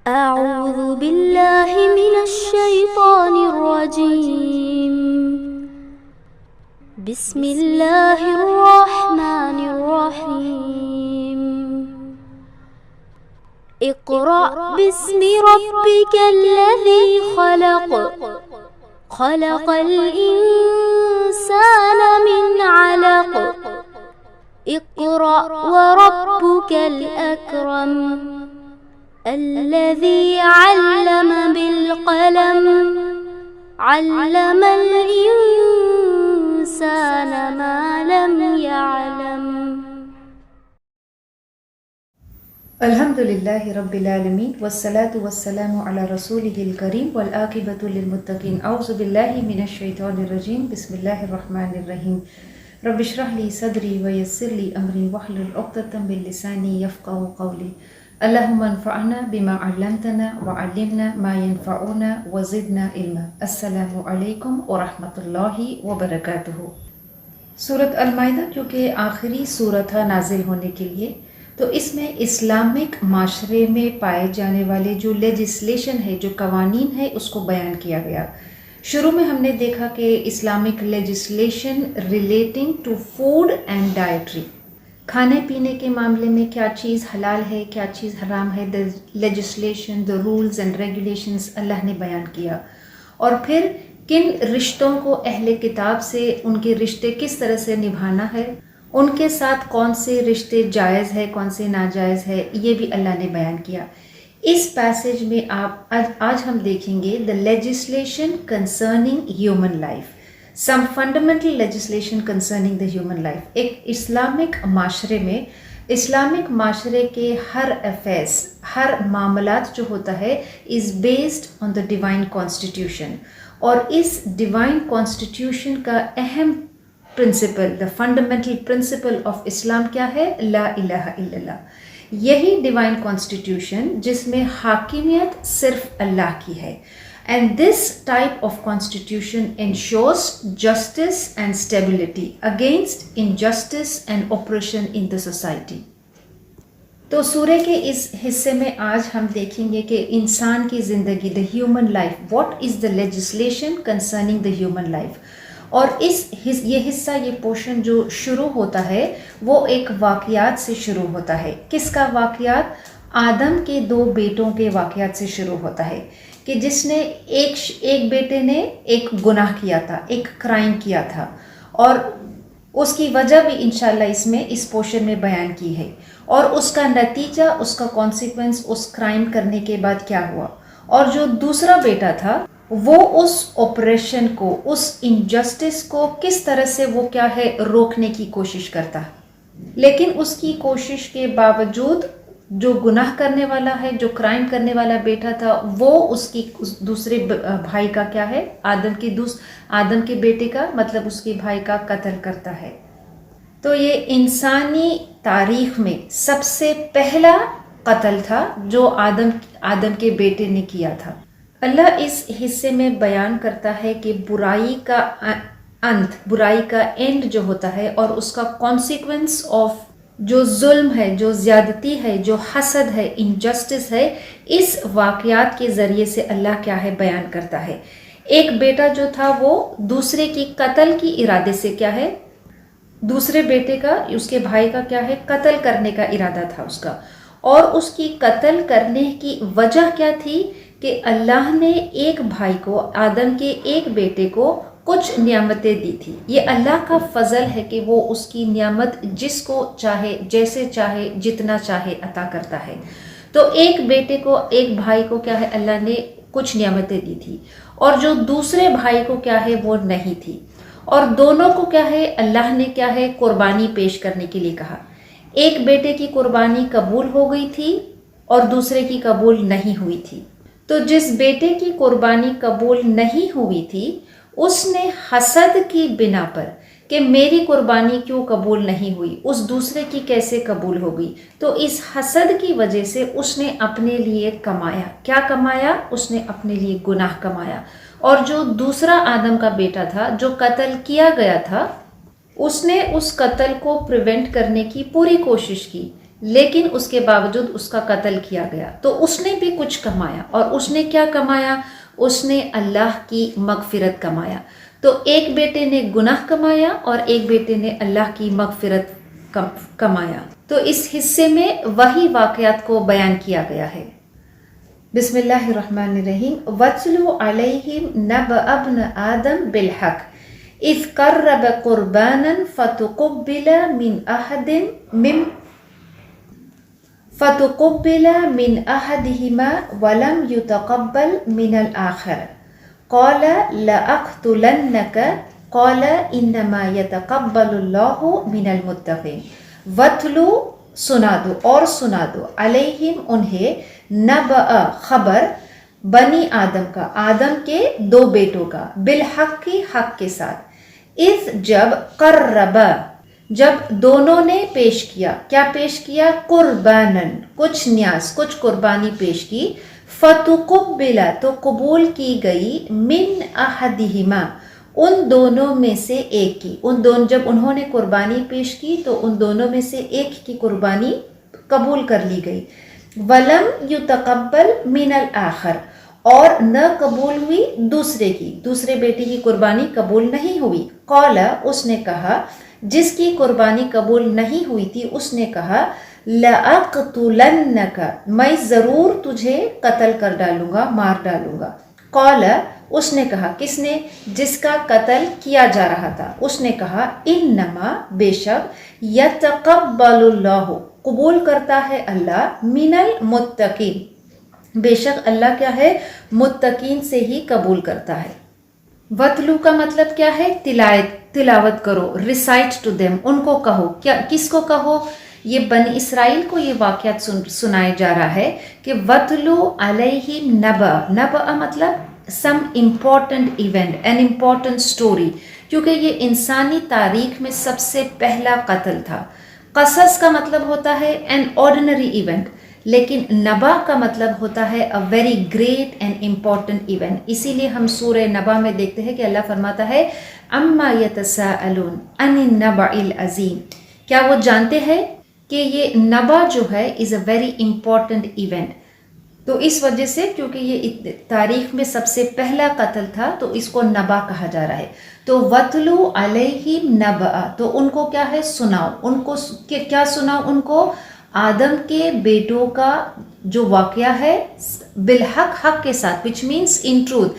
أعوذ بالله من الشيطان الرجيم. بسم الله الرحمن الرحيم. اقرأ باسم ربك الذي خلق. خلق الإنسان من علق. اقرأ وربك الأكرم. الذي علم بالقلم. علم الإنسان ما لم يعلم. الحمدللہ رب العالمین والصلاة والسلام علی رسولہ الکریم والعاقبۃ للمتقین. اعوذ باللہ من الشیطان الرجیم. بسم اللہ الرحمن الرحیم. رب اشرح لی صدری ویسر لی امری واحلل عقدۃ من لسانی یفقہوا قولی. اللہم انفعنا بما علمتنا وعلمنا ما ينفعنا وزدنا علما. السلام علیکم ورحمۃ اللہ وبرکاتہ. سورۃ المائدہ کیونکہ آخری سورت ہے نازل ہونے کے لیے، تو اس میں اسلامک معاشرے میں پائے جانے والے جو لیجسلیشن ہے، جو قوانین ہے، اس کو بیان کیا گیا. شروع میں ہم نے دیکھا کہ Islamic legislation relating to food and dietary, کھانے پینے کے معاملے میں کیا چیز حلال ہے، کیا چیز حرام ہے، the legislation, the rules and regulations اللہ نے بیان کیا. اور پھر کن رشتوں کو اہل کتاب سے ان کے رشتے کس طرح سے نبھانا ہے، ان کے ساتھ کون سے رشتے جائز ہے، کون سے ناجائز ہے، یہ بھی اللہ نے بیان کیا. اس پیسج میں آج ہم دیکھیں گے the legislation concerning human life, some fundamental legislation concerning the human life. ایک اسلامک معاشرے میں، اسلامک معاشرے کے ہر افیئرس، ہر معاملات جو ہوتا ہے is based on the divine constitution. اور اس ڈیوائن کانسٹیٹیوشن کا اہم principle, the fundamental principle of Islam کیا ہے؟ لا الہ الا اللہ. یہی ڈیوائن کانسٹیٹیوشن جس میں حاکمیت صرف اللہ کی ہے. And this type of constitution ensures justice and stability against injustice and oppression in the society. تو سورہ کے اس حصے میں آج ہم دیکھیں گے کہ انسان کی زندگی، the human life, what is the legislation concerning the human life. اور یہ حصہ، یہ پورشن جو شروع ہوتا ہے وہ ایک واقعات سے شروع ہوتا ہے. کس کا واقعات؟ آدم کے 2 بیٹوں کے واقعات سے شروع ہوتا ہے کہ جس نے ایک بیٹے نے ایک گناہ کیا تھا، ایک کرائم کیا تھا، اور اس کی وجہ بھی انشاءاللہ اس پورشن میں بیان کی ہے، اور اس کا نتیجہ، اس کا کانسیکوینس اس کرائم کرنے کے بعد کیا ہوا. اور جو دوسرا بیٹا تھا وہ اس آپریشن کو، اس انجسٹس کو کس طرح سے وہ کیا ہے روکنے کی کوشش کرتا. لیکن اس کی کوشش کے باوجود جو گناہ کرنے والا ہے، جو کرائم کرنے والا بیٹا تھا، وہ اس دوسرے بھائی کا کیا ہے، آدم کے بیٹے کا، مطلب اس کے بھائی کا قتل کرتا ہے. تو یہ انسانی تاریخ میں سب سے پہلا قتل تھا جو آدم کے بیٹے نے کیا تھا. اللہ اس حصے میں بیان کرتا ہے کہ برائی کا اینڈ جو ہوتا ہے، اور اس کا کانسیکوینس آف جو ظلم ہے، جو زیادتی ہے، جو حسد ہے، انجسٹس ہے، اس واقعات کے ذریعے سے اللہ کیا ہے بیان کرتا ہے. ایک بیٹا جو تھا وہ دوسرے کی قتل کی ارادے سے کیا ہے، دوسرے بیٹے کا، اس کے بھائی کا کیا ہے، قتل کرنے کا ارادہ تھا اس کا. اور اس کی قتل کرنے کی وجہ کیا تھی کہ اللہ نے ایک بھائی کو، آدم کے ایک بیٹے کو کچھ نعمتیں دی تھی. یہ اللہ کا فضل ہے کہ وہ اس کی نعمت جس کو چاہے، جیسے چاہے، جتنا چاہے عطا کرتا ہے. تو ایک بیٹے کو، ایک بھائی کو کیا ہے اللہ نے کچھ نعمتیں دی تھی، اور جو دوسرے بھائی کو کیا ہے وہ نہیں تھی. اور دونوں کو کیا ہے اللہ نے کیا ہے قربانی پیش کرنے کے لیے کہا. ایک بیٹے کی قربانی قبول ہو گئی تھی اور دوسرے کی قبول نہیں ہوئی تھی. تو جس بیٹے کی قربانی قبول نہیں ہوئی تھی، اس نے حسد کی بنا پر کہ میری قربانی کیوں قبول نہیں ہوئی، اس دوسرے کی کیسے قبول ہو گئی، تو اس حسد کی وجہ سے اس نے اپنے لیے کمایا. کیا کمایا؟ اس نے اپنے لیے گناہ کمایا. اور جو دوسرا آدم کا بیٹا تھا جو قتل کیا گیا تھا، اس نے اس قتل کو پریونٹ کرنے کی پوری کوشش کی، لیکن اس کے باوجود اس کا قتل کیا گیا. تو اس نے بھی کچھ کمایا, اور اس نے کیا کمایا؟ اس نے اللہ کی مغفرت کمایا. تو ایک بیٹے نے گناہ کمایا اور ایک بیٹے نے اللہ کی مغفرت کمایا. تو اس حصے میں وہی واقعات کو بیان کیا گیا ہے. بسم اللہ الرحمن الرحیم. وَاتْلُ عَلَيْهِمْ نَبَأَ ابْنَ آدَمَ بِالْحَقِّ إِذْ قَرَّبَ قُرْبَانًا فَتُقُبِّلَ مِنْ أَحَدِهِمَا وَلَمْ يُتَقَبَّلْ مِنَ الْآخَرِ قَالَ لَأَقْتُلَنَّكَ قَالَ إِنَّمَا يَتَقَبَّلُ اللَّهُ مِنَ الْمُتَّقِينَ. وَاتْلُ سنا دو, اور سنا دو, علیہم انہیں, نبأ خبر, بنی آدم کا, آدم کے دو بیٹوں کا, بالحق کی حق کے ساتھ, اذ جب, قربا جب دونوں نے پیش کیا, کیا پیش کیا؟ قربانن کچھ نیاز, کچھ قربانی پیش کی, فتقبلا تو قبول کی گئی, من احدہما ان دونوں میں سے ایک کی, جب انہوں نے قربانی پیش کی تو ان دونوں میں سے ایک کی قربانی قبول کر لی گئی. ولم یتقبل من الآخر اور نہ قبول ہوئی دوسرے کی, دوسرے بیٹے کی قربانی قبول نہیں ہوئی. قال اس نے کہا, جس کی قربانی قبول نہیں ہوئی تھی اس نے کہا, لأقتلنک میں ضرور تجھے قتل کر ڈالوں گا, مار ڈالوں گا. قال اس نے کہا, کس نے؟ جس کا قتل کیا جا رہا تھا. اس نے کہا, انما بے شک, یتقبل اللہ قبول کرتا ہے اللہ, من المتقین بے شک اللہ کیا ہے؟ متقین سے ہی قبول کرتا ہے. وَتْلُو کا مطلب کیا ہے؟ تلاوت کرو, ریسائٹ ٹو دیم ان کو کہو. کیا کس کو کہو؟ یہ بنی اسرائیل کو یہ واقعات سنایا جا رہا ہے کہ وَتْلُو عَلَيْهِمْ نَبَأَ مطلب some important event, an important story, کیونکہ یہ انسانی تاریخ میں سب سے پہلا قتل تھا. قصص کا مطلب ہوتا ہے این آرڈینری ایونٹ, لیکن نبا کا مطلب ہوتا ہے a very great and important event. اسی لیے ہم سورہ نبا میں دیکھتے ہیں کہ اللہ فرماتا ہے, اما یتساءلون عن النبأ العظیم, کیا وہ جانتے ہیں کہ یہ نبا جو ہے از اے ویری امپورٹنٹ ایونٹ. تو اس وجہ سے کیونکہ یہ تاریخ میں سب سے پہلا قتل تھا تو اس کو نبا کہا جا رہا ہے. تو وَتْلُو عَلَيْهِمْ نَبَأَ تو ان کو کیا ہے؟ سناؤ. ان کو کیا سناؤ؟ ان کو آدم کے بیٹوں کا جو واقعہ ہے بالحق, حق کے ساتھ, which means in truth.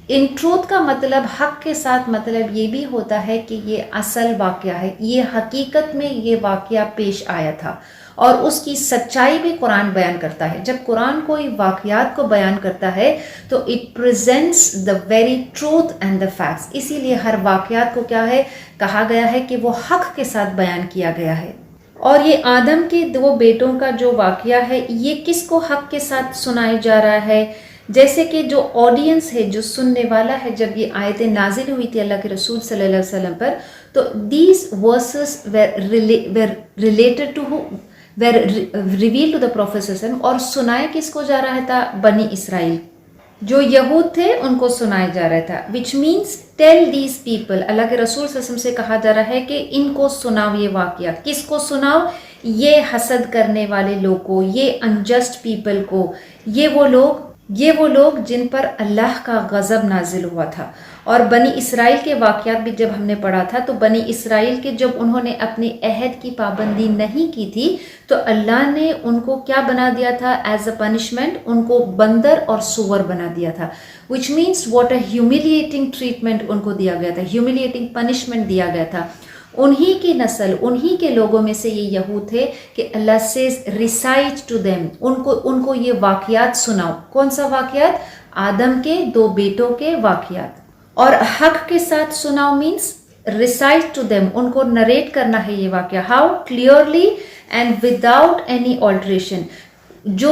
In truth کا مطلب حق کے ساتھ مطلب یہ بھی ہوتا ہے کہ یہ اصل واقعہ ہے, یہ حقیقت میں یہ واقعہ پیش آیا تھا اور اس کی سچائی بھی قرآن بیان کرتا ہے. جب قرآن کوئی واقعات کو بیان کرتا ہے تو it presents the very truth and the facts. اسی لیے ہر واقعات کو کیا ہے کہا گیا ہے کہ وہ حق کے ساتھ بیان کیا گیا ہے. اور یہ آدم کے دو بیٹوں کا جو واقعہ ہے یہ کس کو حق کے ساتھ سنایا جا رہا ہے؟ جیسے کہ جو آڈینس ہے, جو سننے والا ہے, جب یہ آیتیں نازل ہوئی تھی اللہ کے رسول صلی اللہ علیہ وسلم پر تو these verses were revealed to the Prophet صلی اللہ علیہ وسلم, اور سنائے کس کو جا رہا تھا؟ بنی اسرائیل, جو یہود تھے ان کو سنایا جا رہا تھا. which means tell these people, اللہ کے رسول صلی اللہ علیہ وسلم سے کہا جا رہا ہے کہ ان کو سناؤ یہ واقعہ. کس کو سناؤ؟ یہ حسد کرنے والے لوگ کو, یہ انجسٹ پیپل کو, یہ وہ لوگ جن پر اللہ کا غضب نازل ہوا تھا. اور بنی اسرائیل کے واقعات بھی جب ہم نے پڑھا تھا تو بنی اسرائیل کے جب انہوں نے اپنے عہد کی پابندی نہیں کی تھی تو اللہ نے ان کو کیا بنا دیا تھا؟ ایز اے پنشمنٹ ان کو بندر اور سور بنا دیا تھا. Which means what a humiliating treatment ان کو دیا گیا تھا, ہیوملیٹنگ پنشمنٹ دیا گیا تھا. انہی کی نسل, انہی کے لوگوں میں سے یہ یہود تھے کہ اللہ سیز ریسائٹ ٹو دیم, ان کو یہ واقعات سناؤ. کون سا واقعات؟ آدم کے دو بیٹوں کے واقعات. اور حق کے ساتھ سناؤ مینس ریسائٹ ٹو دیم, ان کو نریٹ کرنا ہے یہ واقعہ. How? Clearly and without any alteration. جو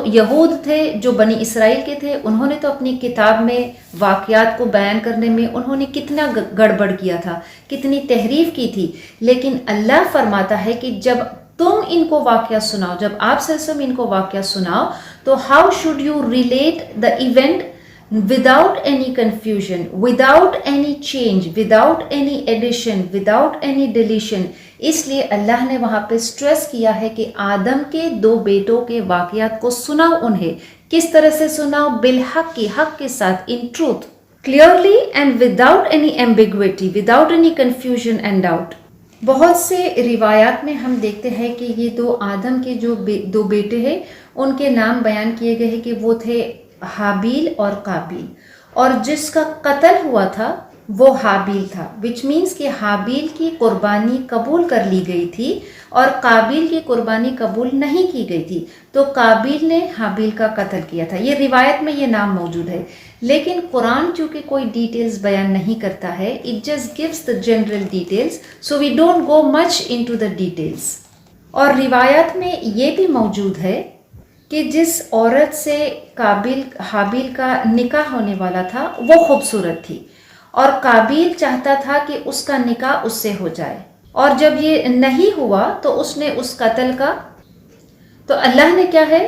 یہود تھے, جو بنی اسرائیل کے تھے, انہوں نے تو اپنی کتاب میں واقعات کو بیان کرنے میں انہوں نے کتنا گڑبڑ کیا تھا, کتنی تحریف کی تھی. لیکن اللہ فرماتا ہے کہ جب تم ان کو واقعہ سناؤ, جب آپ سلسم ان کو واقعہ سناؤ تو how should you relate the event without any confusion, without any change, without any addition, without any deletion. اس لیے اللہ نے وہاں پہ سٹریس کیا ہے کہ آدم کے 2 بیٹوں کے واقعات کو سناؤ انہیں. کس طرح سے سناؤ؟ بالحق کی، حق کے ساتھ، in truth, clearly and without any ambiguity, without any confusion and doubt. بہت سے روایات میں ہم دیکھتے ہیں کہ یہ 2 آدم کے جو 2 بیٹے ہیں ان کے نام بیان کیے گئے ہیں کہ وہ تھے حابیل اور قابیل، اور جس کا قتل ہوا تھا وہ حابیل تھا، which means کہ حابیل کی قربانی قبول کر لی گئی تھی اور قابیل کی قربانی قبول نہیں کی گئی تھی، تو قابیل نے حابیل کا قتل کیا تھا. یہ روایت میں یہ نام موجود ہے، لیکن قرآن چونکہ کوئی ڈیٹیلز بیان نہیں کرتا ہے، it just gives the general details, so we don't go much into the details. اور روایات میں یہ بھی موجود ہے کہ جس عورت سے حابیل کا نکاح ہونے والا تھا وہ خوبصورت تھی، اور قابیل چاہتا تھا کہ اس کا نکاح اس سے ہو جائے، اور جب یہ نہیں ہوا تو اس نے اس قتل کا، تو اللہ نے کیا ہے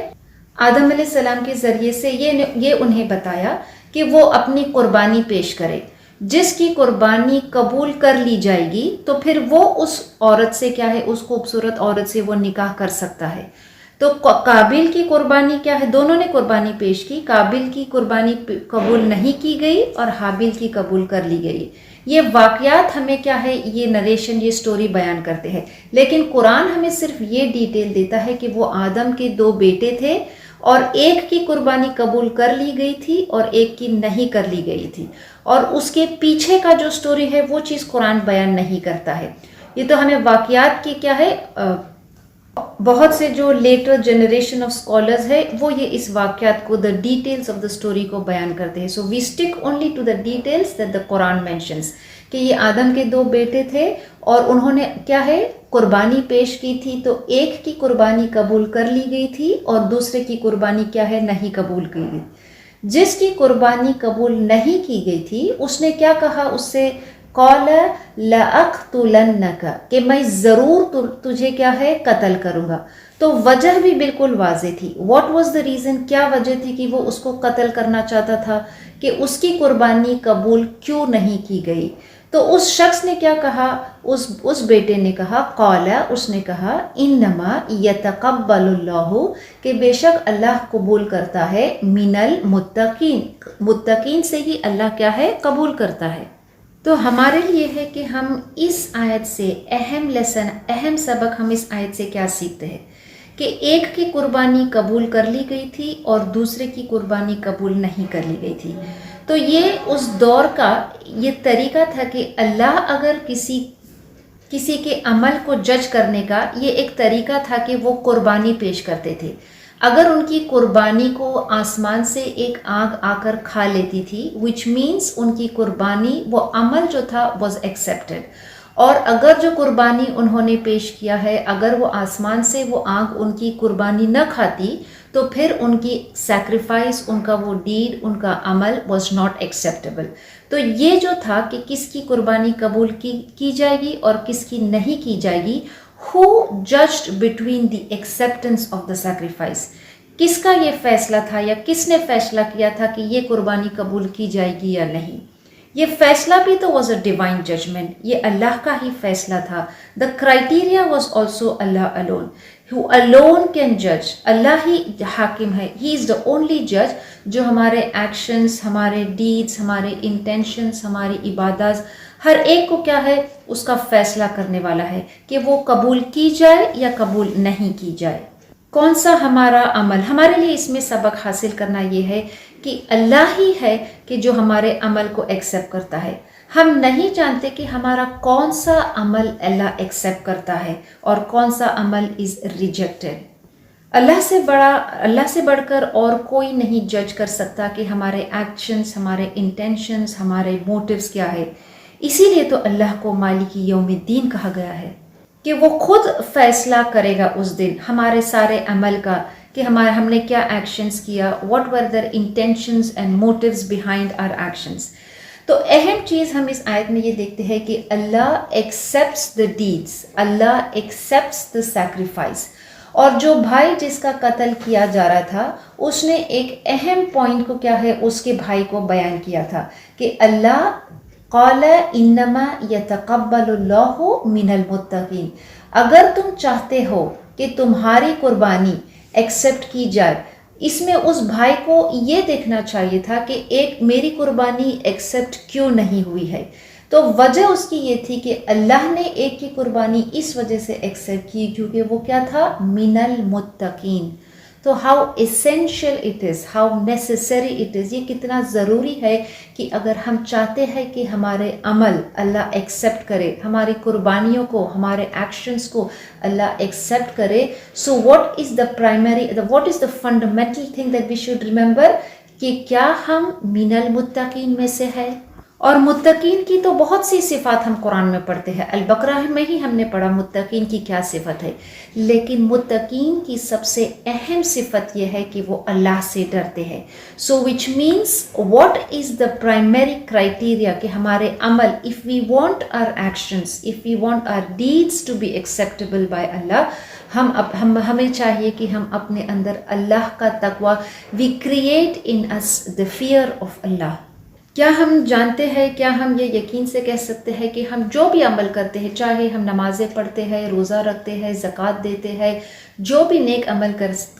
آدم علیہ السلام کے ذریعے سے یہ انہیں بتایا کہ وہ اپنی قربانی پیش کرے. جس کی قربانی قبول کر لی جائے گی تو پھر وہ اس عورت سے کیا ہے، اس خوبصورت عورت سے وہ نکاح کر سکتا ہے. تو قابیل کی قربانی کیا ہے؟ دونوں نے قربانی پیش کی، قابیل کی قربانی قبول نہیں کی گئی اور حابیل کی قبول کر لی گئی. یہ واقعات ہمیں کیا ہے، یہ نریشن، یہ سٹوری بیان کرتے ہیں، لیکن قرآن ہمیں صرف یہ ڈیٹیل دیتا ہے کہ وہ آدم کے 2 بیٹے تھے اور ایک کی قربانی قبول کر لی گئی تھی اور ایک کی نہیں کر لی گئی تھی، اور اس کے پیچھے کا جو سٹوری ہے وہ چیز قرآن بیان نہیں کرتا ہے. یہ تو ہمیں واقعات کی کیا ہے، بہت سے جو لیٹر جنریشن آف اسکالرز ہے وہ یہ اس واقعات کو، the details of the story کو بیان کرتے ہیں. So we stick only to the details that the Quran mentions, کہ یہ آدم کے 2 بیٹے تھے اور انہوں نے کیا ہے قربانی پیش کی تھی، تو ایک کی قربانی قبول کر لی گئی تھی اور دوسرے کی قربانی کیا ہے، نہیں قبول کی گئی. جس کی قربانی قبول نہیں کی گئی تھی اس نے کیا کہا اس سے، قال لأقتلنک، کہ میں ضرور تجھے کیا ہے قتل کروں گا. تو وجہ بھی بالکل واضح تھی. واٹ واز دا ریزن، کیا وجہ تھی کہ وہ اس کو قتل کرنا چاہتا تھا، کہ اس کی قربانی قبول کیوں نہیں کی گئی. تو اس شخص نے کیا کہا، اس بیٹے نے کہا، قال، اس نے کہا، انما یتقبل اللہ، کہ بے شک اللہ قبول کرتا ہے، من المتقین، متقین سے ہی اللہ کیا ہے قبول کرتا ہے. تو ہمارے لیے ہے کہ ہم اس آیت سے اہم سبق ہم اس آیت سے کیا سیکھتے ہیں، کہ ایک کی قربانی قبول کر لی گئی تھی اور دوسرے کی قربانی قبول نہیں کر لی گئی تھی. تو یہ اس دور کا یہ طریقہ تھا کہ اللہ اگر کسی کے عمل کو جج کرنے کا یہ ایک طریقہ تھا کہ وہ قربانی پیش کرتے تھے. اگر ان کی قربانی کو آسمان سے ایک آگ آ کر کھا لیتی تھی، which means ان کی قربانی، وہ عمل جو تھا was accepted. اور اگر جو قربانی انہوں نے پیش کیا ہے، اگر وہ آسمان سے وہ آگ ان کی قربانی نہ کھاتی تو پھر ان کی سیکریفائس، ان کا وہ ڈیڈ، ان کا عمل was not acceptable. تو یہ جو تھا کہ کس کی قربانی قبول کی جائے گی اور کس کی نہیں کی جائے گی، who judged between the acceptance of the sacrifice، کس کا یہ فیصلہ تھا یا کس نے فیصلہ کیا تھا کہ یہ قربانی قبول کی جائے گی یا نہیں. یہ فیصلہ بھی تو was a divine judgment، یہ اللہ کا ہی فیصلہ تھا. the criteria was also Allah alone، who alone can judge. اللہ ہی حاکم ہے، he is the only judge جو ہمارے ایکشنز، ہمارے ڈیڈز، ہمارے انٹینشنز، ہماری عبادات، ہر ایک کو کیا ہے اس کا فیصلہ کرنے والا ہے کہ وہ قبول کی جائے یا قبول نہیں کی جائے. کون سا ہمارا عمل، ہمارے لیے اس میں سبق حاصل کرنا یہ ہے کہ اللہ ہی ہے کہ جو ہمارے عمل کو ایکسیپٹ کرتا ہے. ہم نہیں جانتے کہ ہمارا کون سا عمل اللہ ایکسیپٹ کرتا ہے اور کون سا عمل از ریجیکٹڈ. اللہ سے بڑھ کر اور کوئی نہیں جج کر سکتا کہ ہمارے ایکشنز، ہمارے انٹینشنز، ہمارے موٹیوز کیا ہے. اسی لیے تو اللہ کو مالک یوم الدین کہا گیا ہے کہ وہ خود فیصلہ کرے گا اس دن ہمارے سارے عمل کا، کہ ہم نے کیا ایکشنز کیا، what were their intentions and motives behind our actions. تو اہم چیز ہم اس آیت میں یہ دیکھتے ہیں کہ اللہ ایکسیپٹس دا ڈیڈز، اللہ ایکسیپٹس دا سیکریفائس. اور جو بھائی جس کا قتل کیا جا رہا تھا اس نے ایک اہم پوائنٹ کو کیا ہے اس کے بھائی کو بیان کیا تھا کہ اللہ قال انما یتقبل اللہ من المتقین، اگر تم چاہتے ہو کہ تمہاری قربانی ایکسیپٹ کی جائے، اس میں اس بھائی کو یہ دیکھنا چاہیے تھا کہ ایک میری قربانی ایکسیپٹ کیوں نہیں ہوئی ہے. تو وجہ اس کی یہ تھی کہ اللہ نے ایک کی قربانی اس وجہ سے ایکسیپٹ کی کیونکہ وہ کیا تھا، من المتقین. تو how essential it is, how necessary it is, یہ کتنا ضروری ہے کہ اگر ہم چاہتے ہیں کہ ہمارے عمل اللہ ایکسیپٹ کرے، ہماری قربانیوں کو، ہمارے ایکشنز کو اللہ ایکسیپٹ کرے، so what is the primary, what is the fundamental thing that we should remember, کہ کیا ہم من المتقین میں سے ہے. اور متقین کی تو بہت سی صفات ہم قرآن میں پڑھتے ہیں، البقرہ میں ہی ہم نے پڑھا متقین کی کیا صفت ہے، لیکن متقین کی سب سے اہم صفت یہ ہے کہ وہ اللہ سے ڈرتے ہیں. So which means what is the primary criteria کہ ہمارے عمل، if we want our actions, if we want our deeds to be acceptable by Allah, ہمیں چاہیے کہ ہم اپنے اندر اللہ کا تقوی، we create in us the fear of Allah. کیا ہم جانتے ہیں، کیا ہم یہ یقین سے کہہ سکتے ہیں کہ ہم جو بھی عمل کرتے ہیں، چاہے ہم نمازیں پڑھتے ہیں، روزہ رکھتے ہیں، زکوٰۃ دیتے ہیں، جو بھی نیک عمل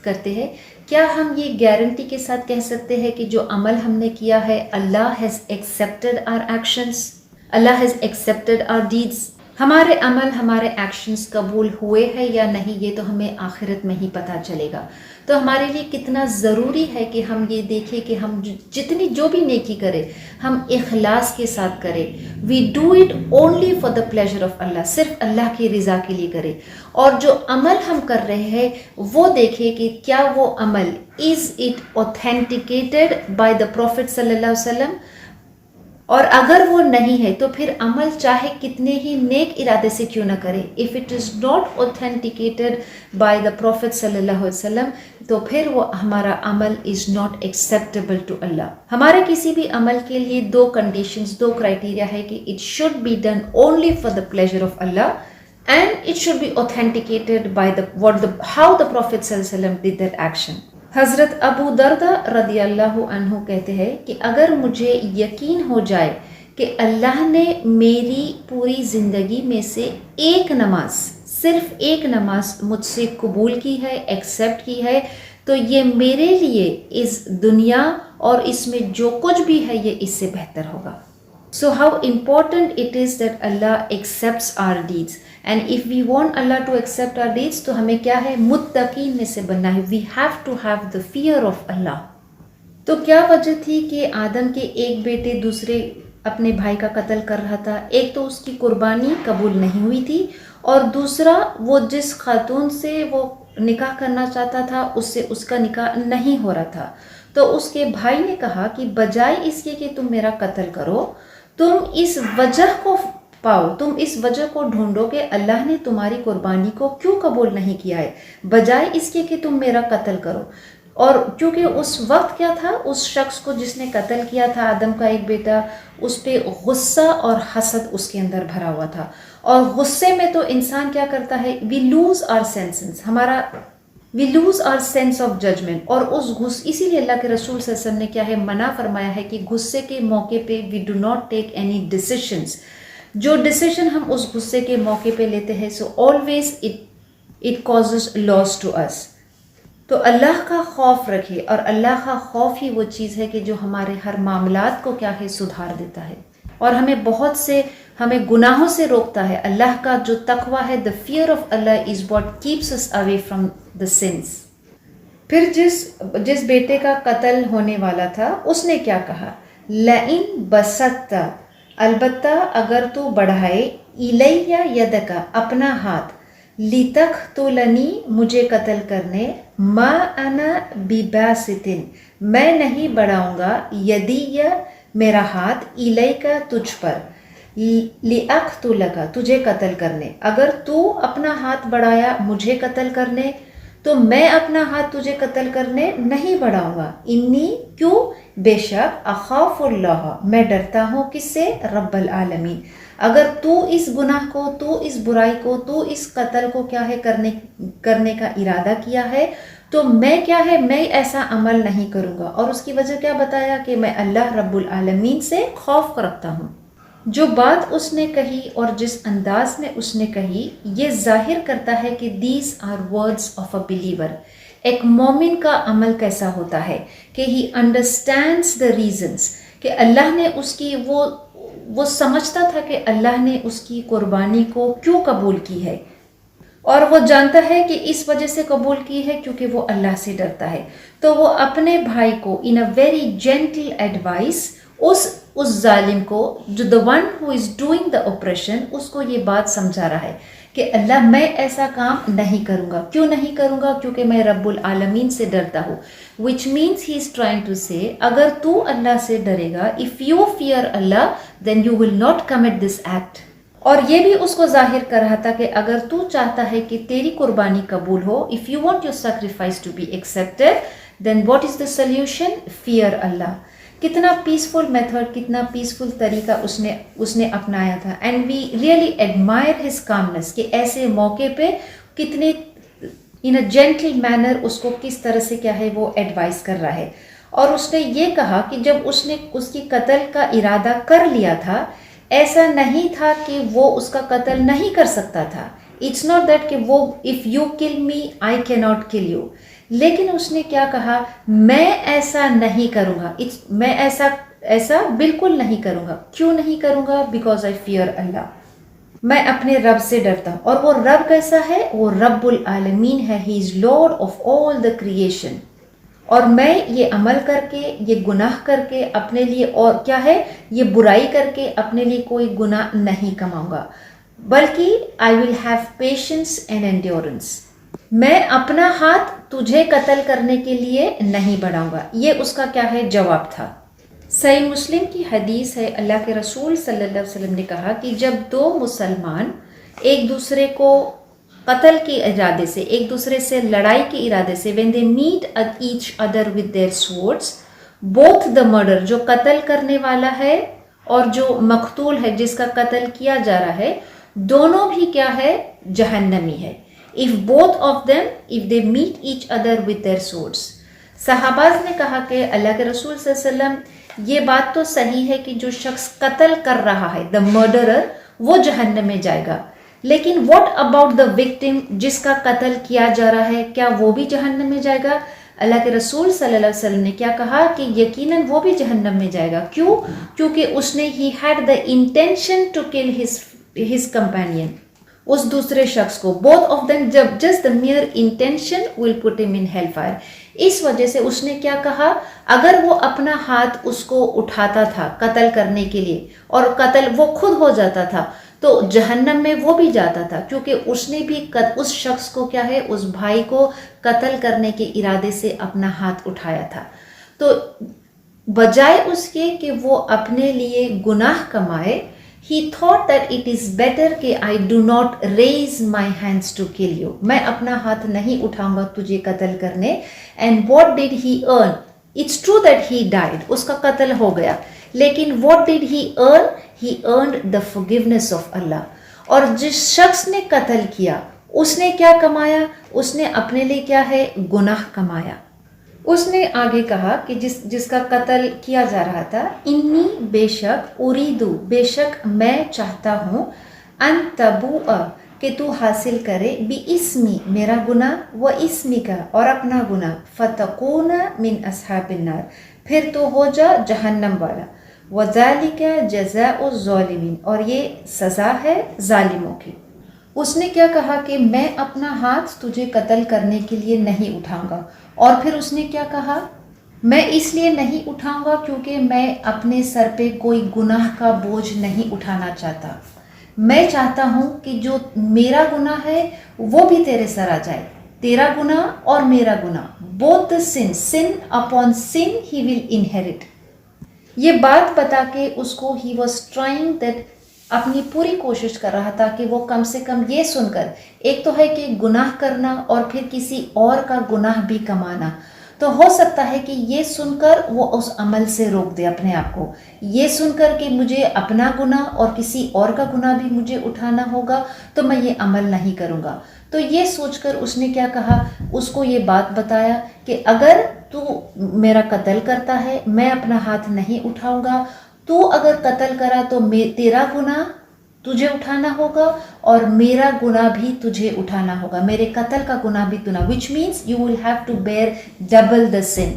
کرتے ہیں، کیا ہم یہ گارنٹی کے ساتھ کہہ سکتے ہیں کہ جو عمل ہم نے کیا ہے، Allah has accepted our actions, Allah has accepted our deeds? ہمارے عمل، ہمارے ایکشنز قبول ہوئے ہیں یا نہیں، یہ تو ہمیں آخرت میں ہی پتہ چلے گا. تو ہمارے لیے کتنا ضروری ہے کہ ہم یہ دیکھیں کہ ہم جتنی جو بھی نیکی کریں، ہم اخلاص کے ساتھ کریں. We do it only for the pleasure of Allah, صرف اللہ کی رضا کے لیے کریں. اور جو عمل ہم کر رہے ہیں وہ دیکھیں کہ کیا وہ عمل is it authenticated by the prophet صلی اللہ علیہ وسلم، اور اگر وہ نہیں ہے تو پھر عمل چاہے کتنے ہی نیک ارادے سے کیوں نہ کرے، if it is not authenticated by the prophet صلی اللہ علیہ وسلم، تو پھر وہ ہمارا عمل از ناٹ ایکسیپٹیبل ٹو اللہ. ہمارے کسی بھی عمل کے لیے دو کنڈیشنز، دو کرائٹیریا ہے کہ it should be done only for the pleasure of اللہ and it should be authenticated by how the prophet صلی اللہ علیہ وسلم ڈیڈ دیٹ ایکشن. حضرت ابو دردہ رضی اللہ عنہ کہتے ہیں کہ اگر مجھے یقین ہو جائے کہ اللہ نے میری پوری زندگی میں سے ایک نماز، صرف ایک نماز مجھ سے قبول کی ہے، ایکسیپٹ کی ہے، تو یہ میرے لیے اس دنیا اور اس میں جو کچھ بھی ہے یہ اس سے بہتر ہوگا. So how important it is that Allah accepts our deeds, and if we want Allah to accept our deeds تو ہمیں کیا ہے، متقین میں سے بننا ہے. We have to have the fear of Allah. تو کیا وجہ تھی کہ آدم کے ایک بیٹے دوسرے اپنے بھائی کا قتل کر رہا تھا؟ ایک تو اس کی قربانی قبول نہیں ہوئی تھی، اور دوسرا وہ جس خاتون سے وہ نکاح کرنا چاہتا تھا اس سے اس کا نکاح نہیں ہو رہا تھا. تو اس کے بھائی نے کہا کہ بجائے اس کے کہ تم میرا قتل کرو، تم اس وجہ کو پاؤ، تم اس وجہ کو ڈھونڈو کہ اللہ نے تمہاری قربانی کو کیوں قبول نہیں کیا ہے، بجائے اس کے کہ تم میرا قتل کرو. اور کیونکہ اس وقت کیا تھا، اس شخص کو جس نے قتل کیا تھا آدم کا ایک بیٹا، اس پہ غصہ اور حسد اس کے اندر بھرا ہوا تھا. اور غصے میں تو انسان کیا کرتا ہے، we lose our senses, we lose our sense of judgement. اور اسی لیے اللہ کے رسول صلی اللہ علیہ وسلم نے کیا ہے، منع فرمایا ہے کہ غصے کے موقع پہ we do not take any decisions. جو ڈیسیشن ہم اس غصے کے موقع پہ لیتے ہیں، so always it causes loss to us. تو اللہ کا خوف رکھے، اور اللہ کا خوف ہی وہ چیز ہے کہ جو ہمارے ہر معاملات کو کیا ہے، سدھار دیتا ہے اور ہمیں گناہوں سے روکتا ہے. اللہ کا جو تقوی ہے، the fear of Allah is what keeps us away from the sins. پھر جس بیٹے کا قتل ہونے والا تھا اس نے کیا کہا، لَإِن بَسَطْتَ، البتہ اگر تو بڑھائے، اِلَيَّ يَدَكَ، اپنا ہاتھ، لِتَقْتُلَنِي، مجھے قتل کرنے، مَا أَنَا بِبَاسِطٍ، میں نہیں بڑھاؤں گا، یدی، میرا ہاتھ، اِلَيْكَ، تجھ پر، لِأَقْتُلَكَ، تجھے قتل کرنے. اگر تو اپنا ہاتھ بڑھایا مجھے قتل کرنے تو میں اپنا ہاتھ تجھے قتل کرنے نہیں بڑھاؤں گا. انی، کیوں، بے شک، اخاف اللہ، میں ڈرتا ہوں کس سے، رب العالمین. اگر تو اس گناہ کو، تو اس برائی کو، تو اس قتل کو کیا ہے کرنے کا ارادہ کیا ہے، تو میں کیا ہے، میں ایسا عمل نہیں کروں گا. اور اس کی وجہ کیا بتایا کہ میں اللہ رب العالمین سے خوف رکھتا ہوں. جو بات اس نے کہی اور جس انداز میں اس نے کہی یہ ظاہر کرتا ہے کہ these are words of a believer. ایک مومن کا عمل کیسا ہوتا ہے کہ ہی انڈرسٹینڈس دا ریزنس، کہ اللہ نے اس کی وہ سمجھتا تھا کہ اللہ نے اس کی قربانی کو کیوں قبول کی ہے، اور وہ جانتا ہے کہ اس وجہ سے قبول کی ہے کیونکہ وہ اللہ سے ڈرتا ہے. تو وہ اپنے بھائی کو ان اے ویری جینٹل ایڈوائس اس ظالم کو جو the one who is doing the oppression، اس کو یہ بات سمجھا رہا ہے کہ اللہ میں ایسا کام نہیں کروں گا. کیوں نہیں کروں گا؟ کیونکہ میں رب العالمین سے ڈرتا ہوں. which means he is trying to say اگر تو اللہ سے ڈرے گا، if you fear Allah then you will not commit this act. اور یہ بھی اس کو ظاہر کر رہا تھا کہ اگر تو چاہتا ہے کہ تیری قربانی قبول ہو، if you want your sacrifice to be accepted then what is the solution؟ fear Allah. کتنا پیسفل میتھڈ، کتنا پیسفل طریقہ اس نے اپنایا تھا. And we really admire his calmness, کہ ایسے موقع پہ کتنے ان اے جینٹل مینر اس کو کس طرح سے کیا ہے وہ ایڈوائز کر رہا ہے. اور اس نے یہ کہا کہ جب اس نے اس کی قتل کا ارادہ کر لیا تھا، ایسا نہیں تھا کہ وہ اس کا قتل نہیں کر سکتا تھا. اٹس ناٹ دیٹ کہ وہ اف یو کل می آئی کی ناٹ کل یو. لیکن اس نے کیا کہا؟ میں ایسا نہیں کروں گا، میں ایسا بالکل نہیں کروں گا. کیوں نہیں کروں گا؟ بیکاز آئی فیئر اللہ. میں اپنے رب سے ڈرتا ہوں. اور وہ رب کیسا ہے؟ وہ رب العالمین ہے. He is lord of all the creation. اور میں یہ عمل کر کے، یہ گناہ کر کے اپنے لیے، اور کیا ہے، یہ برائی کر کے اپنے لیے کوئی گناہ نہیں کماؤں گا، بلکہ I will have patience and endurance. میں اپنا ہاتھ تجھے قتل کرنے کے لیے نہیں بڑھاؤں گا. یہ اس کا کیا ہے جواب تھا. صحیح مسلم کی حدیث ہے، اللہ کے رسول صلی اللہ علیہ وسلم نے کہا کہ جب دو مسلمان ایک دوسرے کو قتل کے ارادے سے، ایک دوسرے سے لڑائی کے ارادے سے، when they meet each other with their swords، both the murder، جو قتل کرنے والا ہے اور جو مقتول ہے جس کا قتل کیا جا رہا ہے، دونوں بھی کیا ہے جہنمی ہے. if both of them if they meet each other with their swords. صحابہ نے کہا کہ اللہ کے رسول صلی اللہ علیہ وسلم یہ بات تو صحیح ہے کہ جو شخص قتل کر رہا ہے the murderer وہ جہنم میں جائے گا، لیکن what about the victim جس کا قتل کیا جا رہا ہے، کیا وہ بھی جہنم میں جائے گا؟ اللہ کے رسول صلی اللہ علیہ وسلم نے کیا کہا کہ یقیناً وہ بھی جہنم میں جائے گا. کیوں؟ کیونکہ اس نے he had the intention to kill his companion، اس دوسرے شخص کو. both of them just the mere intention will put him in hellfire. اس وجہ سے اس نے کیا کہا، اگر وہ اپنا ہاتھ اس کو اٹھاتا تھا قتل کرنے کے لیے اور قتل وہ خود ہو جاتا تھا تو جہنم میں وہ بھی جاتا تھا، کیونکہ اس نے بھی اس شخص کو کیا ہے، اس بھائی کو قتل کرنے کے ارادے سے اپنا ہاتھ اٹھایا تھا. تو بجائے اس کے کہ وہ اپنے لیے گناہ کمائے، he thought that it is better کہ I do not raise my hands to kill you، میں اپنا ہاتھ نہیں اٹھاؤں گا تجھے قتل کرنے. and what did he earn؟ it's true that he died، اس کا قتل ہو گیا، لیکن what did he earn؟ he earned the forgiveness of Allah. اور جس شخص نے قتل کیا اس نے کیا کمایا؟ اس نے اپنے لیے کیا ہے گناہ کمایا. اس نے آگے کہا کہ جس کا قتل کیا جا رہا تھا، انی بے شک، اریدو بے شک میں چاہتا ہوں، ان تبوء کہ تو حاصل کرے، بی اسمی میرا گناہ، و اسمی کا اور اپنا گناہ، فتکون من اصحاب النار پھر تو ہو جا جہنم والا، وذالک جزاء الظالمین اور یہ سزا ہے ظالموں کی. اس نے کیا کہا کہ میں اپنا ہاتھ تجھے قتل کرنے کے لیے نہیں اٹھاؤں گا. اور پھر اس نے کیا کہا، میں اس لیے نہیں اٹھاؤں گا کیونکہ میں اپنے سر پہ کوئی گناہ کا بوجھ نہیں اٹھانا چاہتا. میں چاہتا ہوں کہ جو میرا گناہ ہے وہ بھی تیرے سر آ جائے، تیرا گناہ اور میرا گناہ، both the sin upon sin he will inherit. یہ بات بتا کے اس کو he was trying that اپنی پوری کوشش کر رہا تھا کہ وہ کم سے کم یہ سن کر، ایک تو ہے کہ گناہ کرنا اور پھر کسی اور کا گناہ بھی کمانا، تو ہو سکتا ہے کہ یہ سن کر وہ اس عمل سے روک دے اپنے آپ کو، یہ سن کر کہ مجھے اپنا گناہ اور کسی اور کا گناہ بھی مجھے اٹھانا ہوگا تو میں یہ عمل نہیں کروں گا. تو یہ سوچ کر اس نے کیا کہا، اس کو یہ بات بتایا کہ اگر تو میرا قتل کرتا ہے میں اپنا ہاتھ نہیں اٹھاؤں گا، تو اگر قتل کرا تو تیرا گناہ تجھے اٹھانا ہوگا اور میرا گناہ بھی تجھے اٹھانا ہوگا, میرے قتل کا گناہ بھی تنا, which means you will have to bear double the sin,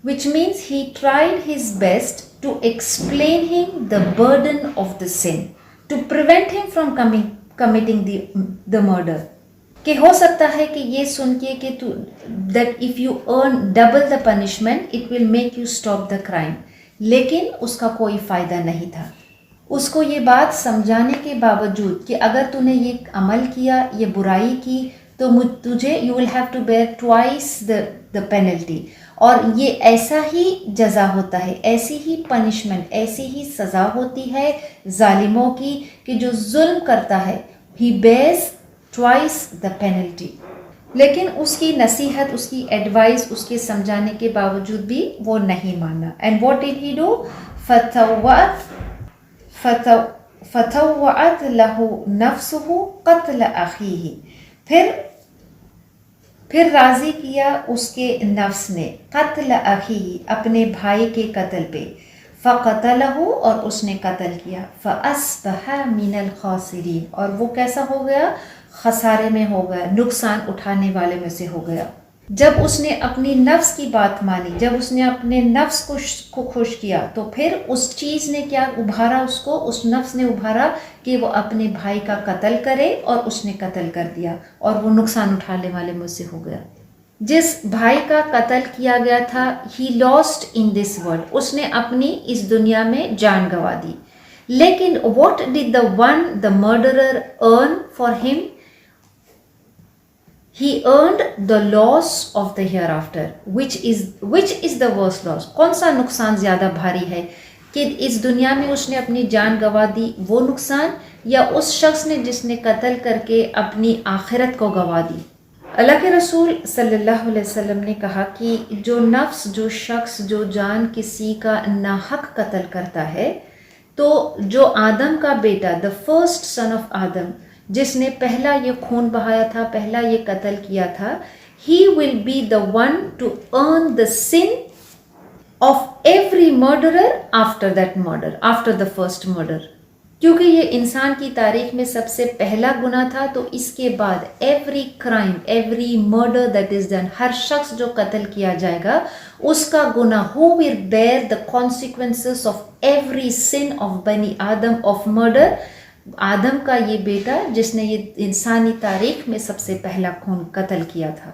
which means he tried his best to explain him the burden of the sin, to prevent him from committing the murder. کہ ہو سکتا ہے کہ یہ سن کے کہ that if you earn double the punishment it will make you stop the crime, لیکن اس کا کوئی فائدہ نہیں تھا. اس کو یہ بات سمجھانے کے باوجود کہ اگر تو نے یہ عمل کیا, یہ برائی کی, تو تجھے you will have to bear twice the penalty, اور یہ ایسا ہی جزا ہوتا ہے, ایسی ہی پنشمنٹ, ایسی ہی سزا ہوتی ہے ظالموں کی کہ جو ظلم کرتا ہے he bears twice the penalty. لیکن اس کی نصیحت, اس کی ایڈوائس, اس کے سمجھانے کے باوجود بھی وہ نہیں مانا. And what did he do? فَتَوَّعَتْ لَهُ نَفْسُهُ قَتْلَ أَخِيهِ. پھر راضی کیا اس کے نفس نے قتل أخِيهِ, اپنے بھائی کے قتل پہ. فَقَتَلَهُ, اور اس نے قتل کیا. فَأَصْبَحَ مِنَ الْخَاسِرِينَ, اور وہ کیسا ہو گیا؟ خسارے میں ہو گیا, نقصان اٹھانے والے میں سے ہو گیا. جب اس نے اپنی نفس کی بات مانی, جب اس نے اپنے نفس کو خوش کیا, تو پھر اس چیز نے کیا ابھارا اس کو, اس نفس نے ابھارا کہ وہ اپنے بھائی کا قتل کرے, اور اس نے قتل کر دیا, اور وہ نقصان اٹھانے والے میں سے ہو گیا. جس بھائی کا قتل کیا گیا تھا, he lost in this world, اس نے اپنی اس دنیا میں جان گوا دی. لیکن what did the murderer earn for him? He earned the loss of the hereafter, which is the worst loss. کون سا نقصان زیادہ بھاری ہے کہ اس دنیا میں اس نے اپنی جان گوا دی, وہ نقصان, یا اس شخص نے جس نے قتل کر کے اپنی آخرت کو گوا دی. اللہ کے رسول صلی اللہ علیہ وسلم نے کہا کہ جو نفس, جو شخص, جو جان کسی کا ناحق قتل کرتا ہے, تو جو آدم کا بیٹا, the first son of Adam, جس نے پہلا یہ خون بہایا تھا, پہلا یہ قتل کیا تھا, he will be the one to earn the sin of every murderer after that murder, after the first murder. کیونکہ یہ انسان کی تاریخ میں سب سے پہلا گناہ تھا, تو اس کے بعد every crime, every murder that is done, ہر شخص جو قتل کیا جائے گا اس کا گناہ, who will bear the consequences of every sin of بنی آدم of murder, آدم کا یہ بیٹا جس نے یہ انسانی تاریخ میں سب سے پہلا خون قتل کیا تھا.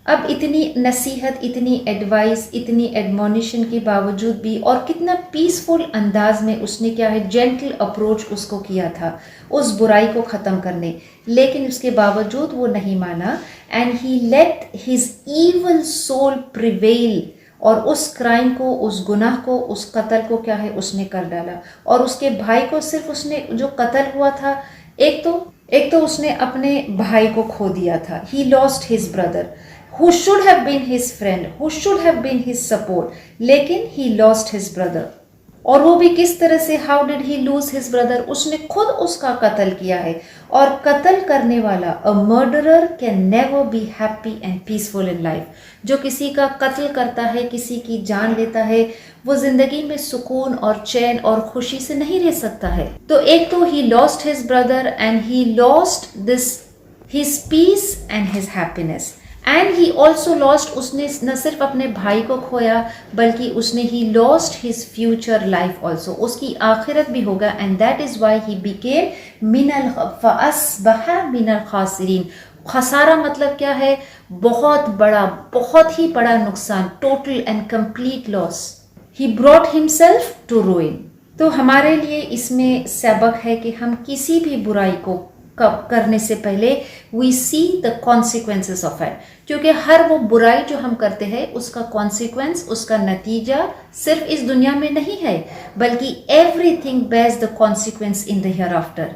اب اتنی نصیحت, اتنی ایڈوائس, اتنی ایڈمونیشن کے باوجود بھی, اور کتنا پیسفل انداز میں اس نے کیا ہے, جینٹل اپروچ اس کو کیا تھا اس برائی کو ختم کرنے, لیکن اس کے باوجود وہ نہیں مانا. And he let his evil soul prevail, اور اس کرائم کو, اس گناہ کو, اس قتل کو کیا ہے اس نے کر ڈالا. اور اس کے بھائی کو صرف اس نے جو قتل ہوا تھا, ایک تو اس نے اپنے بھائی کو کھو دیا تھا, he lost his brother who should have been his friend, who should have been his support, لیکن he lost his brother. اور وہ بھی کس طرح سے, how did he lose his brother, اس نے خود اس کا قتل کیا ہے. اور قتل کرنے والا, a murderer can never be happy and peaceful in life. جو کسی کا قتل کرتا ہے, کسی کی جان لیتا ہے, وہ زندگی میں سکون اور چین اور خوشی سے نہیں رہ سکتا ہے. تو ایک تو he lost his brother and he lost his peace and his happiness. And he also lost, اس نے نہ صرف اپنے بھائی کو کھویا بلکہ اس نے he lost his future life also, اس کی آخرت بھی ہوگا. And that is why he became فاصبح من الخاسرین. خسارہ مطلب کیا ہے, بہت بڑا, بہت ہی بڑا نقصان, total and complete loss. He brought himself to ruin. تو ہمارے لیے اس میں سبق ہے کہ ہم کسی بھی برائی کو کرنے سے پہلے we see the consequences of it, کیونکہ ہر وہ برائی جو ہم کرتے ہیں اس کا consequence, اس کا نتیجہ صرف اس دنیا میں نہیں ہے بلکہ everything bears the consequence in the hereafter.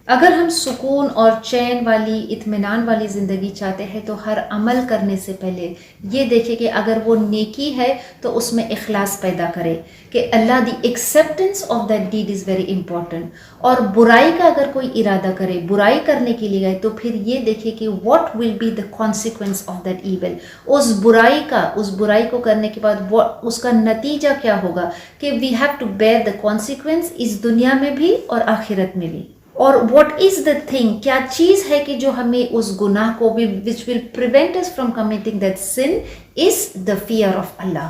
اگر ہم سکون اور چین والی اطمینان والی زندگی چاہتے ہیں تو ہر عمل کرنے سے پہلے یہ دیکھیں کہ اگر وہ نیکی ہے تو اس میں اخلاص پیدا کرے کہ Allah the acceptance of that deed is very important. اور برائی کا اگر کوئی ارادہ کرے، برائی کرنے کے لیے گئے، تو پھر یہ دیکھے کہ what will be the consequence of that evil. اس برائی کو کرنے کے بعد اس کا نتیجہ کیا ہوگا کہ we have to bear the consequence اس دنیا میں بھی اور آخرت میں بھی. اور واٹ از دا تھنگ، کیا چیز ہے کہ جو ہمیں اس گناہ کو بھی which will prevent us from committing that sin is the fear of Allah.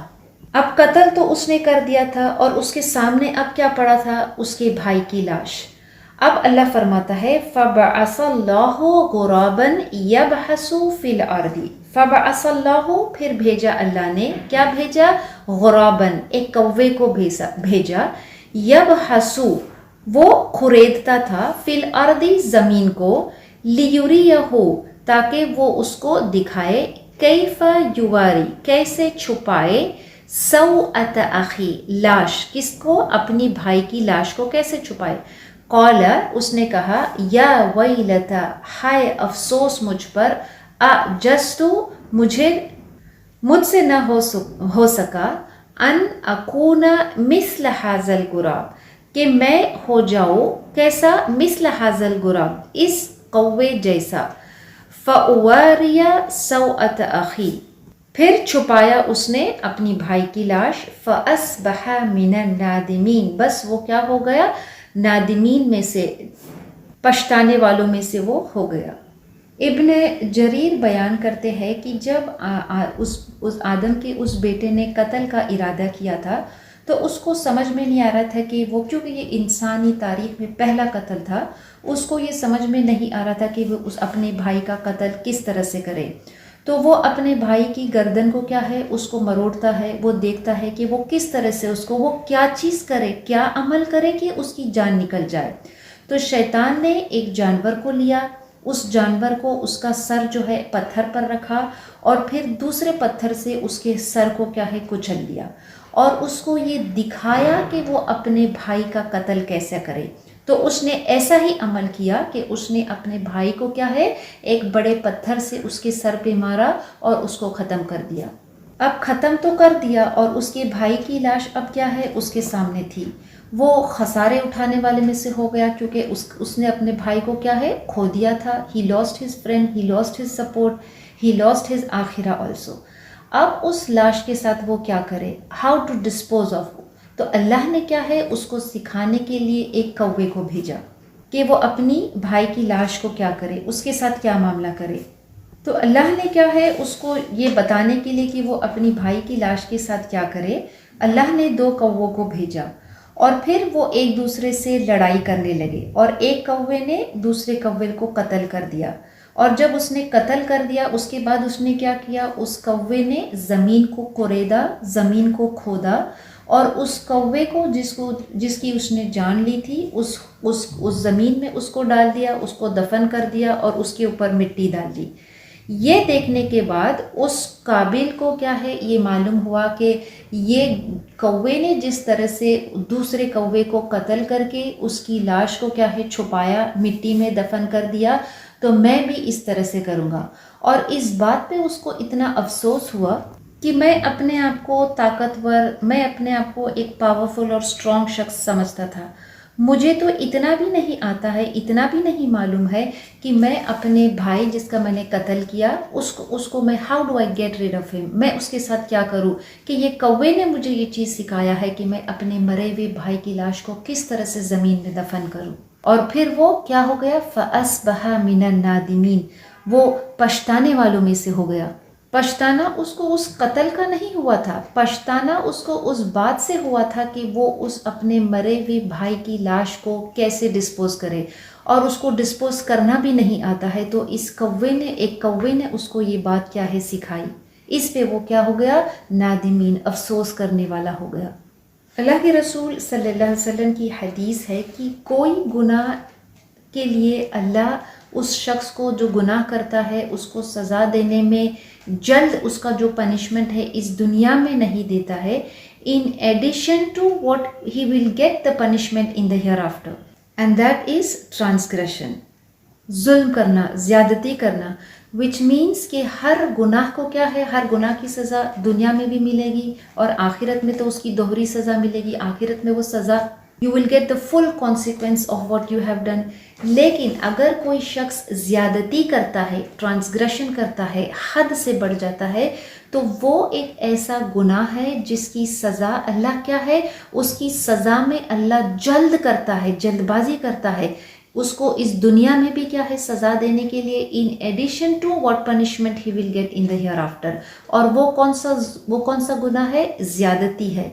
اب قتل تو اس نے کر دیا تھا اور اس کے سامنے اب کیا پڑا تھا؟ اس کے بھائی کی لاش. اب اللہ فرماتا ہے فَبَعَثَ اللَّهُ غُرَابًا يَبْحَثُ فِي الْأَرْضِ. فَبَعَثَ اللَّهُ، پھر بھیجا اللہ نے، کیا بھیجا؟ غرابن، ایک کوے کو بھیجا. يَبْحَثُ، وہ کھریدتا تھا، فی الارض، زمین کو، لیریہو، تاکہ وہ اس کو دکھائے، کیف یواری، کیسے چھپائے، سوءۃ اخی، لاش، کس کو؟ اپنی بھائی کی لاش کو کیسے چھپائے. قال، اس نے کہا، یا ویلتا، ہائے افسوس مجھ پر، اعجزت، مجھ سے نہ ہو سکا، ان اکون مثل ھذا الغراب، کہ میں ہو جاؤں کیسا؟ مثل ھذا الغراب، اس کوے جیسا. فأواری سوءۃ اخی، پھر چھپایا اس نے اپنی بھائی کی لاش. فأصبح من النادمین، بس وہ کیا ہو گیا؟ نادمین میں سے، پچھتانے والوں میں سے وہ ہو گیا. ابن جریر بیان کرتے ہیں کہ جب اس آدم کے اس بیٹے نے قتل کا ارادہ کیا تھا تو اس کو سمجھ میں نہیں آ رہا تھا کہ وہ، کیونکہ یہ انسانی تاریخ میں پہلا قتل تھا، اس کو یہ سمجھ میں نہیں آ رہا تھا کہ وہ اپنے بھائی کا قتل کس طرح سے کرے. تو وہ اپنے بھائی کی گردن کو کیا ہے، اس کو مروڑتا ہے، وہ دیکھتا ہے کہ وہ کس طرح سے اس کو، وہ کیا چیز کرے، کیا عمل کرے کہ اس کی جان نکل جائے. تو شیطان نے ایک جانور کو لیا، اس جانور کو، اس کا سر جو ہے پتھر پر رکھا اور پھر دوسرے پتھر سے اس کے سر کو کیا ہے کچل لیا اور اس کو یہ دکھایا کہ وہ اپنے بھائی کا قتل کیسے کرے. تو اس نے ایسا ہی عمل کیا کہ اس نے اپنے بھائی کو کیا ہے ایک بڑے پتھر سے اس کے سر پہ مارا اور اس کو ختم کر دیا. اب ختم تو کر دیا اور اس کے بھائی کی لاش اب کیا ہے اس کے سامنے تھی. وہ خسارے اٹھانے والے میں سے ہو گیا کیونکہ اس نے اپنے بھائی کو کیا ہے کھو دیا تھا. ہی لاسٹ ہز فرینڈ، ہی لاسٹ ہز سپورٹ، ہی لاسٹ ہز آخرہ آلسو. اب اس لاش کے ساتھ وہ کیا کرے، ہاؤ ٹو ڈسپوز آف. تو اللہ نے کیا ہے اس کو سکھانے کے لیے ایک کوے کو بھیجا کہ وہ اپنی بھائی کی لاش کو کیا کرے، اس کے ساتھ کیا معاملہ کرے. تو اللہ نے کیا ہے اس کو یہ بتانے کے لیے کہ وہ اپنی بھائی کی لاش کے ساتھ کیا کرے، اللہ نے 2 کووں کو بھیجا اور پھر وہ ایک دوسرے سے لڑائی کرنے لگے اور ایک کوے نے دوسرے کوے کو قتل کر دیا. اور جب اس نے قتل کر دیا اس کے بعد اس نے کیا کیا، اس کوے نے زمین کو کوریدا، زمین کو کھودا اور اس کوے کو جس کی اس نے جان لی تھی اس زمین میں اس کو ڈال دیا، اس کو دفن کر دیا اور اس کے اوپر مٹی ڈال دی. یہ دیکھنے کے بعد اس قابل کو کیا ہے یہ معلوم ہوا کہ یہ کوے نے جس طرح سے دوسرے کوے کو قتل کر کے اس کی لاش کو کیا ہے چھپایا، مٹی میں دفن کر دیا، تو میں بھی اس طرح سے کروں گا. اور اس بات پہ اس کو اتنا افسوس ہوا کہ میں اپنے آپ کو طاقتور، میں اپنے آپ کو ایک پاورفل اور اسٹرانگ شخص سمجھتا تھا. مجھے تو اتنا بھی نہیں آتا ہے، اتنا بھی نہیں معلوم ہے کہ میں اپنے بھائی جس کا میں نے قتل کیا اس کو میں how do I get rid of him, میں اس کے ساتھ کیا کروں کہ یہ کوے نے مجھے یہ چیز سکھایا ہے کہ میں اپنے مرے ہوئے بھائی کی لاش کو کس طرح سے زمین میں دفن کروں. اور پھر وہ کیا ہو گیا، فَأَصْبَحَ مِنَ النَّادِمِينَ، وہ پچھتانے والوں میں سے ہو گیا. پچھتانا اس کو اس قتل کا نہیں ہوا تھا، پچھتانا اس کو اس بات سے ہوا تھا کہ وہ اس اپنے مرے ہوئے بھائی کی لاش کو کیسے ڈسپوز کرے اور اس کو ڈسپوز کرنا بھی نہیں آتا ہے. تو اس ایک کوے نے اس کو یہ بات کیا ہے سکھائی. اس پہ وہ کیا ہو گیا، نادمین، افسوس کرنے والا ہو گیا. اللہ کے رسول صلی اللہ علیہ وسلم کی حدیث ہے کہ کوئی گناہ کے لیے اللہ اس شخص کو جو گناہ کرتا ہے اس کو سزا دینے میں جلد اس کا جو پنشمنٹ ہے اس دنیا میں نہیں دیتا ہے، in addition to what he will get the punishment in the hereafter. and that is transgression, ظلم کرنا, زیادتی کرنا, which means کہ ہر گناہ کو کیا ہے, ہر گناہ کی سزا دنیا میں بھی ملے گی اور آخرت میں تو اس کی دوہری سزا ملے گی. آخرت میں وہ سزا you will get the full consequence of what you have done. لیکن اگر کوئی شخص زیادتی کرتا ہے, ٹرانسگریشن کرتا ہے, حد سے بڑھ جاتا ہے, تو وہ ایک ایسا گناہ ہے جس کی سزا اللہ کیا ہے, اس کی سزا میں اللہ جلد کرتا ہے, جلد بازی کرتا ہے اس کو اس دنیا میں بھی کیا ہے سزا دینے کے لیے, in addition to what punishment he will get in the hereafter. اور وہ کون سا گناہ ہے, زیادتی ہے,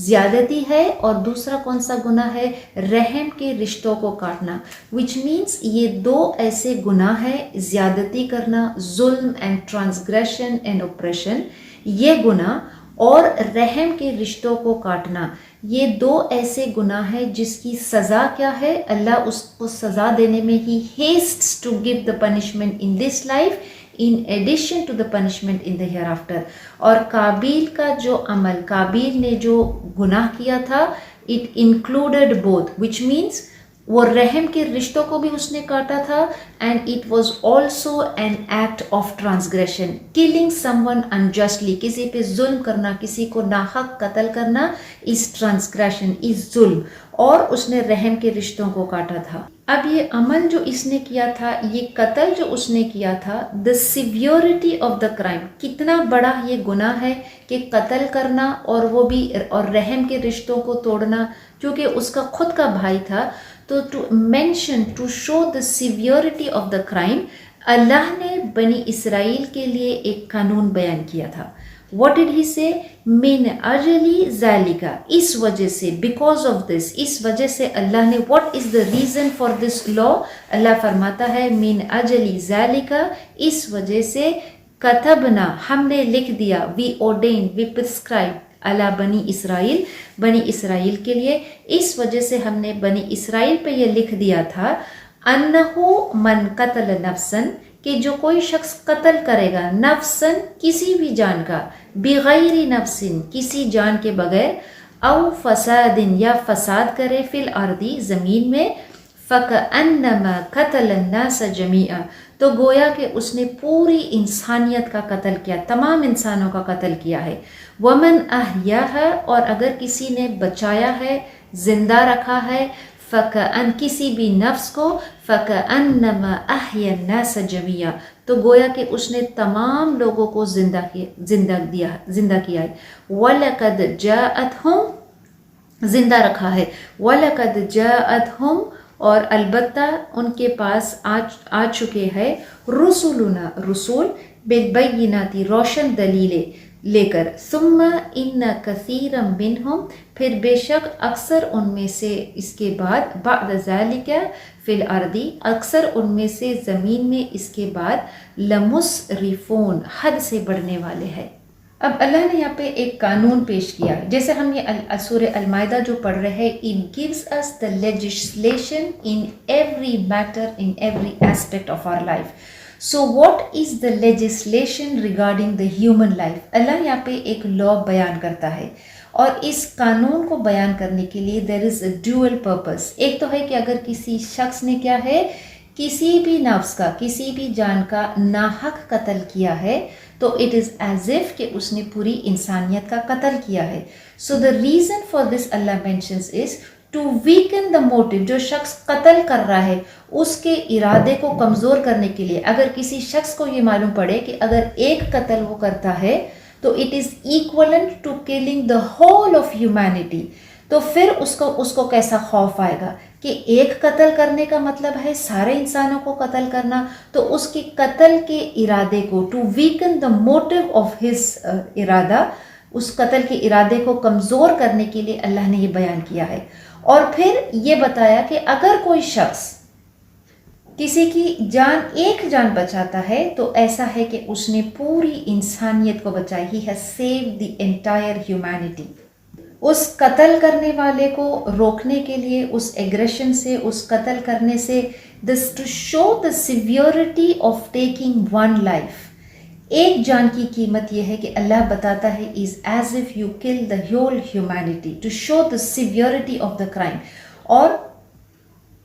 زیادتی ہے. اور دوسرا کون سا گناہ ہے, رحم کے رشتوں کو کاٹنا, which means یہ دو ایسے گناہ ہیں, زیادتی کرنا, ظلم and transgression and oppression, یہ گناہ, اور رحم کے رشتوں کو کاٹنا, یہ دو ایسے گناہ ہیں جس کی سزا کیا ہے, اللہ اس کو سزا دینے میں ہی hastes to give the punishment in this life in addition to the punishment in the hereafter. اور قابیل کا جو عمل, قابیل نے جو گناہ کیا تھا, it included both, which means وہ رحم کے رشتوں کو بھی اس نے کاٹا تھا, and it was also an act of transgression, killing someone unjustly, کسی پہ ظلم کرنا, کسی کو ناحق قتل کرنا is transgression, is ظلم, اور اس نے رحم کے رشتوں کو کاٹا تھا. اب یہ عمل جو اس نے کیا تھا, یہ قتل جو اس نے کیا تھا, the severity of the crime, کتنا بڑا یہ گناہ ہے کہ قتل کرنا اور وہ بھی اور رحم کے رشتوں کو توڑنا, کیونکہ اس کا خود کا بھائی تھا. تو to mention, to show the severity of the crime, اللہ نے بنی اسرائیل کے لیے ایک قانون بیان کیا تھا. What did he say? من اجلی ذالک, اس وجہ سے, because of this, اس وجہ سے اللہ نے, what is the reason for this law? اللہ فرماتا ہے من اجلی ذالک, اس وجہ سے, کتبنا, ہم نے لکھ دیا, we ordained, we prescribed, علی بنی اسرائیل, بنی اسرائیل کے لیے, اس وجہ سے ہم نے بنی اسرائیل پہ یہ لکھ دیا تھا, انہو من قتل نفسن, کہ جو کوئی شخص قتل کرے گا, نفسن, کسی بھی جان کا, بغیر نفسن, کسی جان کے بغیر, او فسادن, یا فساد کرے, فی الارض, زمین میں, فکأنما قتل الناس جمیعا, تو گویا کہ اس نے پوری انسانیت کا قتل کیا, تمام انسانوں کا قتل کیا ہے. ومن احیاہا, اور اگر کسی نے بچایا ہے, زندہ رکھا ہے, فکأن, کسی بھی نفس کو, فکأنما احیا الناس جمیعا, تو گویا کہ اس نے تمام لوگوں کو زندہ کیا ہے. وَلَقَدْ جَاءَتْهُمْ, زندہ رکھا ہے, وَلَقَدْ جَاءَتْهُمْ, اور البتہ ان کے پاس آ چکے ہیں, رسولنا, رسول, بالبینات, روشن دلیلیں لے کر, ثم ان کثیرا منہم, پھر بے شک اکثر ان میں سے اس کے بعد, بعد ذالک فی الارض, اکثر ان میں سے زمین میں اس کے بعد, لمسرفون, حد سے بڑھنے والے ہیں. اب اللہ نے یہاں پہ ایک قانون پیش کیا, جیسے ہم یہ سورہ المائدہ جو پڑھ رہے ہیں, it gives us the legislation in every matter, in every aspect of our life. So what is the legislation regarding the human life? اللہ یہاں پہ ایک لا بیان کرتا ہے, اور اس قانون کو بیان کرنے کے لیے there is a dual purpose. ایک تو ہے کہ اگر کسی شخص نے کیا ہے, کسی بھی نفس کا, کسی بھی جان کا ناحق قتل کیا ہے, تو it is as if کہ اس نے پوری انسانیت کا قتل کیا ہے. So the reason for this Allah mentions is to weaken the motive. جو شخص قتل کر رہا ہے اس کے ارادے کو کمزور کرنے کے لیے, اگر کسی شخص کو یہ معلوم پڑے کہ اگر ایک قتل وہ کرتا ہے تو it is equivalent to killing the whole of humanity, تو پھر اس کو کیسا خوف آئے گا کہ ایک قتل کرنے کا مطلب ہے سارے انسانوں کو قتل کرنا. تو اس کے قتل کے ارادے کو, to weaken the motive of his ارادہ, اس قتل کے ارادے کو کمزور کرنے کے لیے اللہ نے یہ بیان کیا ہے. اور پھر یہ بتایا کہ اگر کوئی شخص کسی کی جان, ایک جان بچاتا ہے, تو ایسا ہے کہ اس نے پوری انسانیت کو بچائی. He has saved the entire humanity. اس قتل کرنے والے کو روکنے کے لیے, اس ایگریشن سے, اس قتل کرنے سے, this to show the severity of taking one life. ایک جان کی قیمت یہ ہے کہ اللہ بتاتا ہے is as if you kill the whole humanity, to show the severity of the crime. اور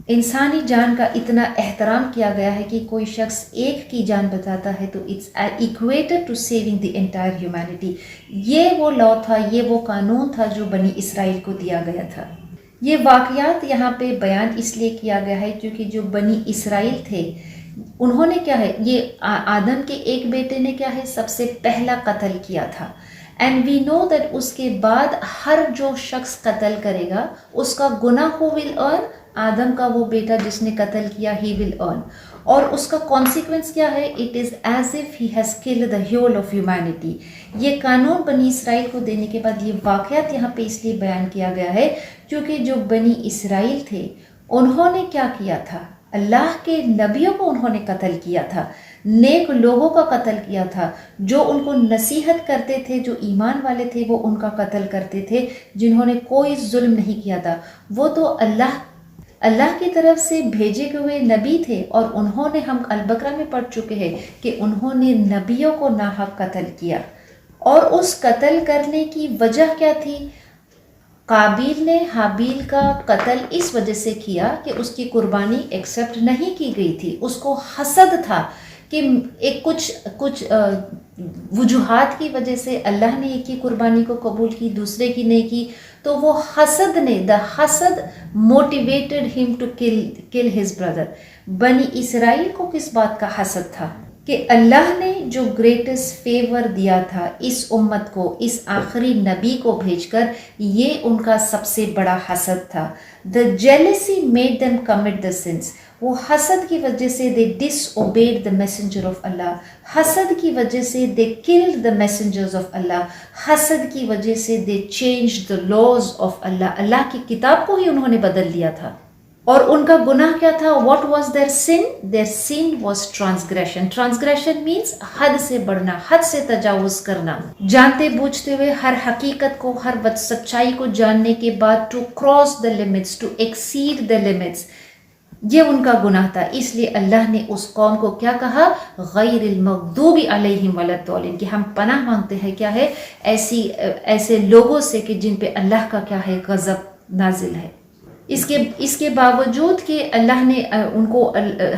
انسانی جان کا اتنا احترام کیا گیا ہے کہ کوئی شخص ایک کی جان بچاتا ہے تو it's equated to saving the entire humanity. یہ وہ لا تھا، یہ وہ قانون تھا جو بنی اسرائیل کو دیا گیا تھا. یہ واقعات یہاں پہ بیان اس لیے کیا گیا ہے کیونکہ جو بنی اسرائیل تھے انہوں نے کیا ہے، یہ آدم کے ایک بیٹے نے کیا ہے سب سے پہلا قتل کیا تھا. اینڈ وی نو دیٹ اس کے بعد ہر جو شخص قتل کرے گا اس کا گناہ ہو ول ارن. آدم کا وہ بیٹا جس نے قتل کیا ہی ول ارن. اور اس کا کانسیکوینس کیا ہے؟ It is as if he has killed the whole of humanity. یہ قانون بنی اسرائیل کو دینے کے بعد یہ واقعات یہاں پہ اس لیے بیان کیا گیا ہے کیونکہ جو بنی اسرائیل تھے انہوں نے کیا کیا تھا؟ اللہ کے نبیوں کو انہوں نے قتل کیا تھا، نیک لوگوں کا قتل کیا تھا، جو ان کو نصیحت کرتے تھے، جو ایمان والے تھے وہ ان کا قتل کرتے تھے، جنہوں نے کوئی ظلم نہیں کیا تھا. وہ تو اللہ کی طرف سے بھیجے ہوئے نبی تھے، اور انہوں نے، ہم البقرہ میں پڑھ چکے ہیں کہ انہوں نے نبیوں کو ناحق قتل کیا. اور اس قتل کرنے کی وجہ کیا تھی؟ قابیل نے حابیل کا قتل اس وجہ سے کیا کہ اس کی قربانی ایکسیپٹ نہیں کی گئی تھی. اس کو حسد تھا کہ ایک کچھ وجوہات کی وجہ سے اللہ نے ایک کی قربانی کو قبول کی، دوسرے کی نہیں کی. تو وہ حسد نے، دا حسد موٹیویٹڈ ہم ٹو کل ہز بردر. بنی اسرائیل کو کس بات کا حسد تھا؟ کہ اللہ نے جو گریٹسٹ فیور دیا تھا اس امت کو، اس آخری نبی کو بھیج کر، یہ ان کا سب سے بڑا حسد تھا. The jealousy made them commit the sins. وہ حسد کی وجہ سے they disobeyed the messenger of Allah. حسد کی وجہ سے they killed the messengers of Allah. حسد کی وجہ سے they change the laws of Allah. اللہ کی کتاب کو ہی انہوں نے بدل دیا تھا. اور ان کا گناہ کیا تھا؟ What was their sin? Their sin was transgression. Transgression means حد سے بڑھنا، حد سے تجاوز کرنا، جانتے بوجھتے ہوئے ہر حقیقت کو، ہر سچائی کو جاننے کے بعد to cross the limits, to exceed the limits. یہ ان کا گناہ تھا. اس لیے اللہ نے اس قوم کو کیا کہا؟ غیر المغضوب علیہم ولا الضالین، کہ ہم پناہ مانگتے ہیں کیا ہے ایسے لوگوں سے کہ جن پہ اللہ کا کیا ہے غضب نازل ہے. اس کے باوجود کہ اللہ نے ان کو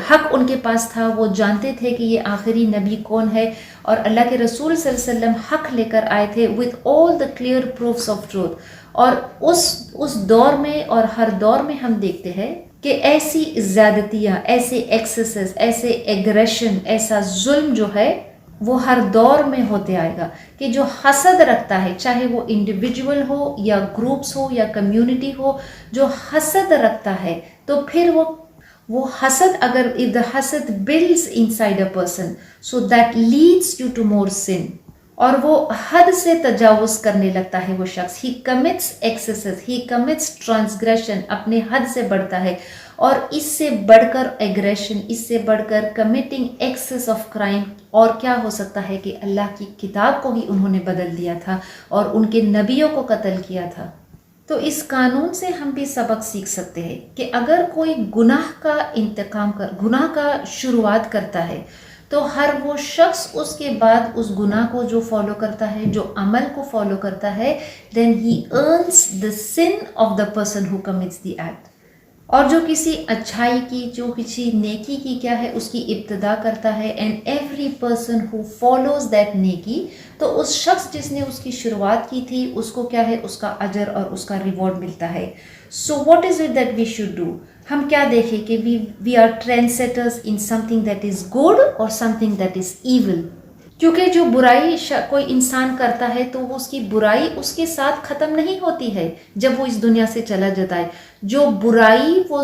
حق ان کے پاس تھا، وہ جانتے تھے کہ یہ آخری نبی کون ہے، اور اللہ کے رسول صلی اللہ علیہ وسلم حق لے کر آئے تھے with all the clear proofs of truth. اور اس دور میں اور ہر دور میں ہم دیکھتے ہیں کہ ایسی زیادتیاں، ایسے ایکسیسز، ایسے ایگریشن، ایسا ظلم جو ہے وہ ہر دور میں ہوتے آئے گا. کہ جو حسد رکھتا ہے، چاہے وہ انڈیویجول ہو یا گروپس ہو یا کمیونٹی ہو، جو حسد رکھتا ہے تو پھر وہ حسد، اگر if the حسد builds inside a person so that leads you to more sin، اور وہ حد سے تجاوز کرنے لگتا ہے وہ شخص. he commits excesses، he commits transgression، اپنے حد سے بڑھتا ہے. اور اس سے بڑھ کر ایگریشن، اس سے بڑھ کر کمیٹنگ ایکسس آف کرائم اور کیا ہو سکتا ہے کہ اللہ کی کتاب کو ہی انہوں نے بدل دیا تھا اور ان کے نبیوں کو قتل کیا تھا. تو اس قانون سے ہم بھی سبق سیکھ سکتے ہیں کہ اگر کوئی گناہ کا شروعات کرتا ہے تو ہر وہ شخص اس کے بعد اس گناہ کو جو فالو کرتا ہے، جو عمل کو فالو کرتا ہے، then he earns the sin of the person who commits the act. اور جو کسی اچھائی کی، جو کسی نیکی کی کیا ہے اس کی ابتدا کرتا ہے، and every person who follows that نیکی، تو اس شخص جس نے اس کی شروعات کی تھی اس کو کیا ہے اس کا اجر اور اس کا ریوارڈ ملتا ہے. So what is it that we should do? ہم کیا دیکھیں کہ we are trend setters in something that is good اور something that is evil. کیونکہ جو برائی کوئی انسان کرتا ہے تو اس کی برائی اس کے ساتھ ختم نہیں ہوتی ہے جب وہ اس دنیا سے چلا جاتا ہے. جو برائی وہ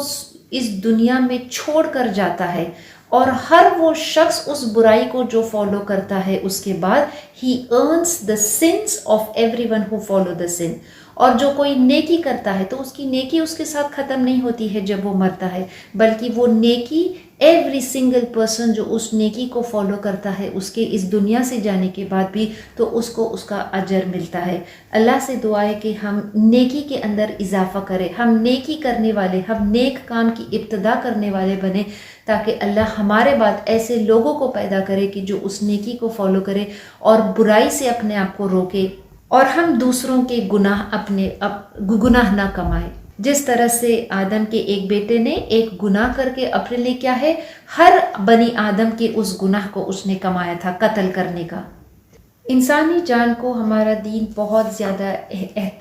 اس دنیا میں چھوڑ کر جاتا ہے، اور ہر وہ شخص اس برائی کو جو فالو کرتا ہے اس کے بعد he earns the sins of everyone who follow the sin. اور جو کوئی نیکی کرتا ہے تو اس کی نیکی اس کے ساتھ ختم نہیں ہوتی ہے جب وہ مرتا ہے، بلکہ وہ نیکی ایوری سنگل پرسن جو اس نیکی کو فالو کرتا ہے اس کے اس دنیا سے جانے کے بعد بھی تو اس کو اس کا اجر ملتا ہے. اللہ سے دعا ہے کہ ہم نیکی کے اندر اضافہ کریں، ہم نیکی کرنے والے، ہم نیک کام کی ابتدا کرنے والے بنیں، تاکہ اللہ ہمارے بعد ایسے لوگوں کو پیدا کرے کہ جو اس نیکی کو فالو کرے اور برائی سے اپنے آپ کو روکے، اور ہم دوسروں کے گناہ نہ کمائیں. جس طرح سے آدم کے ایک بیٹے نے ایک گناہ کر کے اپنے لیے کیا ہے ہر بنی آدم کے اس گناہ کو اس نے کمایا تھا قتل کرنے کا۔ انسانی جان کو ہمارا دین بہت زیادہ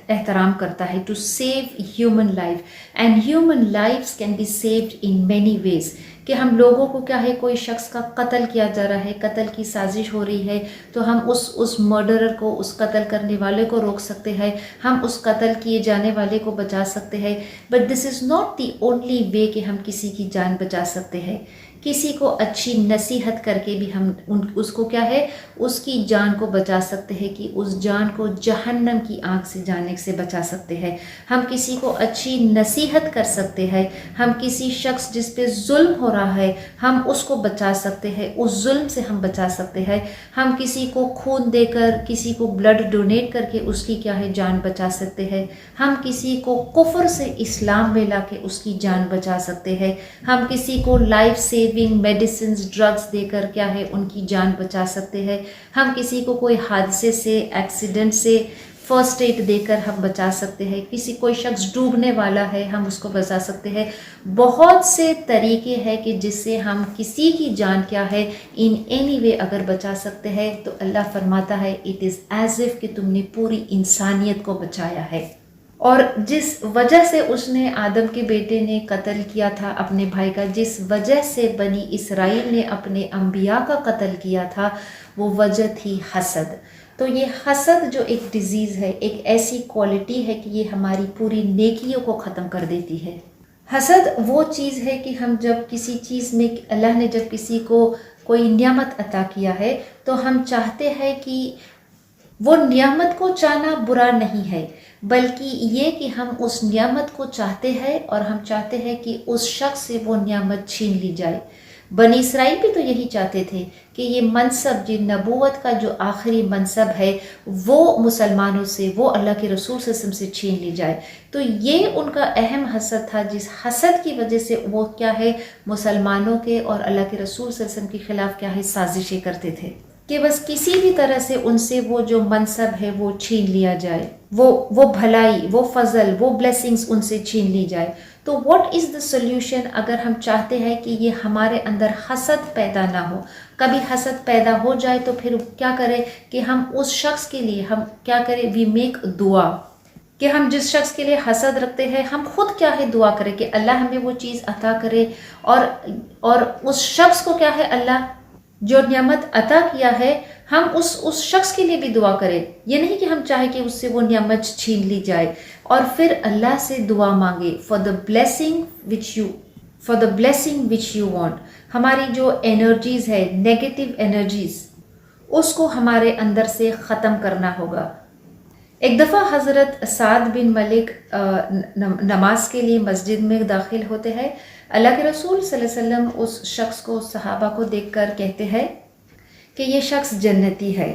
احترام کرتا ہے، to save human life, and human lives can be saved in many ways, کہ ہم لوگوں کو کیا ہے کوئی شخص کا قتل کیا جا رہا ہے، قتل کی سازش ہو رہی ہے، تو ہم اس مرڈرر کو، اس قتل کرنے والے کو روک سکتے ہیں، ہم اس قتل کیے جانے والے کو بچا سکتے ہیں، but this is not the only way کہ ہم کسی کی جان بچا سکتے ہیں۔ کسی کو اچھی نصیحت کر کے بھی ہم اس کو کیا ہے اس کی جان کو بچا سکتے ہیں، کہ اس جان کو جہنم کی آگ سے جانے سے بچا سکتے ہیں۔ ہم کسی کو اچھی نصیحت کر سکتے ہیں، ہم کسی شخص جس پہ ظلم ہو رہا ہے ہم اس کو بچا سکتے ہیں، اس ظلم سے ہم بچا سکتے ہیں۔ ہم کسی کو خون دے کر، کسی کو بلڈ ڈونیٹ کر کے اس کی کیا ہے جان بچا سکتے ہیں۔ ہم کسی کو کفر سے اسلام میں لا کے اس کی جان بچا سکتے ہیں۔ ہم کسی کو لائف سیونگ میڈیسنز، ڈرگز دے کر کیا ہے ان کی جان بچا سکتے ہیں۔ ہم کسی کو کوئی حادثے سے، ایکسیڈنٹ سے فرسٹ ایڈ دے کر ہم بچا سکتے ہیں۔ کوئی شخص ڈوبنے والا ہے ہم اس کو بچا سکتے ہیں۔ بہت سے طریقے ہیں کہ جس سے ہم کسی کی جان کیا ہے ان اینی وے اگر بچا سکتے ہیں، تو اللہ فرماتا ہے اٹ از ایز اف کہ تم نے پوری انسانیت کو بچایا ہے۔ اور جس وجہ سے اس نے آدم کے بیٹے نے قتل کیا تھا اپنے بھائی کا، جس وجہ سے بنی اسرائیل نے اپنے انبیاء کا قتل کیا تھا، وہ وجہ تھی حسد۔ تو یہ حسد جو ایک ڈیزیز ہے، ایک ایسی کوالٹی ہے کہ یہ ہماری پوری نیکیوں کو ختم کر دیتی ہے۔ حسد وہ چیز ہے کہ ہم جب کسی چیز میں، اللہ نے جب کسی کو کوئی نعمت عطا کیا ہے تو ہم چاہتے ہیں کہ وہ نعمت کو چاہنا برا نہیں ہے، بلکہ یہ کہ ہم اس نعمت کو چاہتے ہیں اور ہم چاہتے ہیں کہ اس شخص سے وہ نعمت چھین لی جائے۔ بنی اسرائیل بھی تو یہی چاہتے تھے کہ یہ منصب، جو نبوت کا جو آخری منصب ہے، وہ مسلمانوں سے، وہ اللہ کے رسول صلی اللہ علیہ وسلم سے چھین لی جائے۔ تو یہ ان کا اہم حسد تھا، جس حسد کی وجہ سے وہ کیا ہے مسلمانوں کے اور اللہ کے رسول صلی اللہ علیہ وسلم کے خلاف کیا ہے سازشیں کرتے تھے، کہ بس کسی بھی طرح سے ان سے وہ جو منصب ہے وہ چھین لیا جائے، وہ بھلائی، وہ فضل، وہ بلیسنگز ان سے چھین لی جائے۔ تو واٹ از دا سولوشن؟ اگر ہم چاہتے ہیں کہ یہ ہمارے اندر حسد پیدا نہ ہو، کبھی حسد پیدا ہو جائے تو پھر کیا کریں کہ ہم اس شخص کے لیے ہم کیا کریں، وی میک دعا، کہ ہم جس شخص کے لیے حسد رکھتے ہیں ہم خود کیا ہے دعا کریں کہ اللہ ہمیں وہ چیز عطا کرے، اور اس شخص کو کیا ہے اللہ جو نعمت عطا کیا ہے ہم اس شخص کے لیے بھی دعا کریں۔ یہ نہیں کہ ہم چاہیں کہ اس سے وہ نعمت چھین لی جائے، اور پھر اللہ سے دعا مانگے for the blessing which you want. ہماری جو انرجیز ہے، نیگیٹو انرجیز، اس کو ہمارے اندر سے ختم کرنا ہوگا۔ ایک دفعہ حضرت سعد بن ملک نماز کے لیے مسجد میں داخل ہوتے ہیں۔ اللہ کے رسول صلی اللہ علیہ وسلم اس شخص کو، صحابہ کو دیکھ کر کہتے ہیں کہ یہ شخص جنتی ہے۔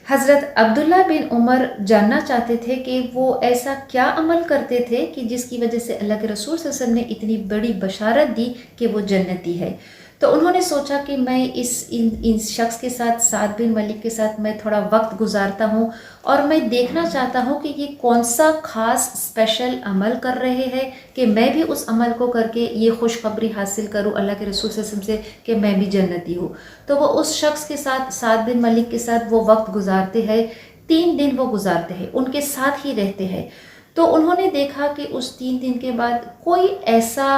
حضرت عبداللہ بن عمر جاننا چاہتے تھے کہ وہ ایسا کیا عمل کرتے تھے کہ جس کی وجہ سے اللہ کے رسول صلی اللہ علیہ وسلم نے اتنی بڑی بشارت دی کہ وہ جنتی ہے۔ تو انہوں نے سوچا کہ میں اس شخص کے ساتھ، سعد بن ملک کے ساتھ میں تھوڑا وقت گزارتا ہوں، اور میں دیکھنا چاہتا ہوں کہ یہ کون سا خاص اسپیشل عمل کر رہے ہیں کہ میں بھی اس عمل کو کر کے یہ خوشخبری حاصل کروں اللہ کے رسول صلی اللہ علیہ وسلم سے کہ میں بھی جنتی ہوں۔ تو وہ اس شخص کے ساتھ، سعد بن ملک کے ساتھ وہ وقت گزارتے ہیں، 3 دن وہ گزارتے ہیں، ان کے ساتھ ہی رہتے ہیں۔ تو انہوں نے دیکھا کہ اس 3 دن کے بعد کوئی ایسا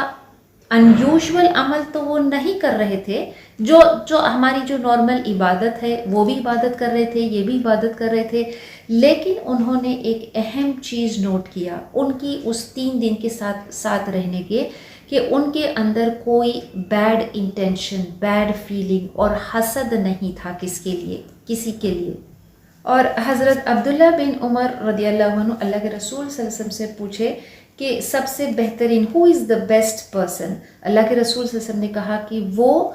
انیوژول عمل تو وہ نہیں کر رہے تھے، جو ہماری جو نارمل عبادت ہے وہ بھی عبادت کر رہے تھے، یہ بھی عبادت کر رہے تھے، لیکن انہوں نے ایک اہم چیز نوٹ کیا ان کی اس 3 دن کے ساتھ رہنے کے، کہ ان کے اندر کوئی بیڈ انٹینشن، بیڈ فیلنگ اور حسد نہیں تھا کسی کے لیے۔ اور حضرت عبداللہ بن عمر رضی اللہ عنہ اللہ کے رسول صلی اللہ علیہ وسلم سے پوچھے کہ سب سے بہترین ہو از دا بیسٹ پرسن؟ اللہ کے رسول صلی اللہ علیہ وسلم نے کہا کہ وہ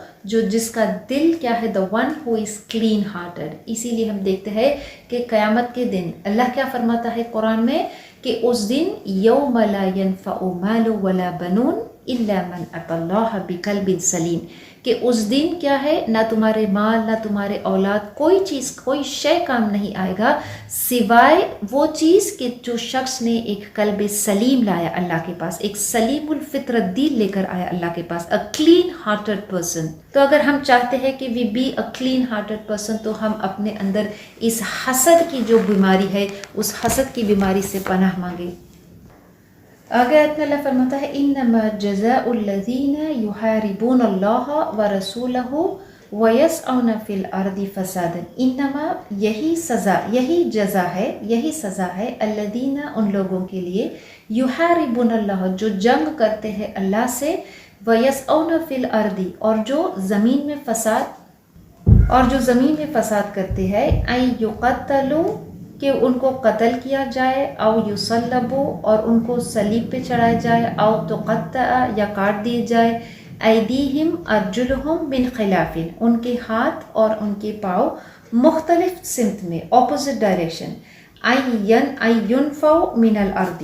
جس کا دل کیا ہے، the one who is clean hearted. اسی لیے ہم دیکھتے ہیں کہ قیامت کے دن اللہ کیا فرماتا ہے قرآن میں کہ اس دن یوم لا ینفع مال ولا بنون الا من اتی اللہ بقلب سلیم، کہ اس دن کیا ہے، نہ تمہارے مال نہ تمہارے اولاد، کوئی چیز کوئی شے کام نہیں آئے گا سوائے وہ چیز کہ جو شخص نے ایک قلب سلیم لایا اللہ کے پاس، ایک سلیم الفطرت دل لے کر آیا اللہ کے پاس، اے کلین ہارٹڈ پرسن. تو اگر ہم چاہتے ہیں کہ we be a clean hearted person تو ہم اپنے اندر اس حسد کی جو بیماری ہے اس حسد کی بیماری سے پناہ مانگے. آگے آیت میں اللہ فرماتا ہے انما جزاء الذین یحاربون اللہ ورسولہ ویسعون فی الارض فسادا. انما یہی سزا، یہی جزا ہے، یہی سزا ہے الذین ان لوگوں کے لیے یحاربون اللہ جو جنگ کرتے ہیں اللہ سے، ویسعون فی الارض اور جو زمین میں فساد کرتے ہیں، ان یقتلوا کہ ان کو قتل کیا جائے، او یصلبوا اور ان کو صلیب پہ چڑھایا جائے، او تقطع یا کاٹ دیے جائے، ایدیہم ارجلہم من خلاف ان کے ہاتھ اور ان کے پاؤں مختلف سمت میں، اپوزٹ ڈائریکشن، ینفوا من الارض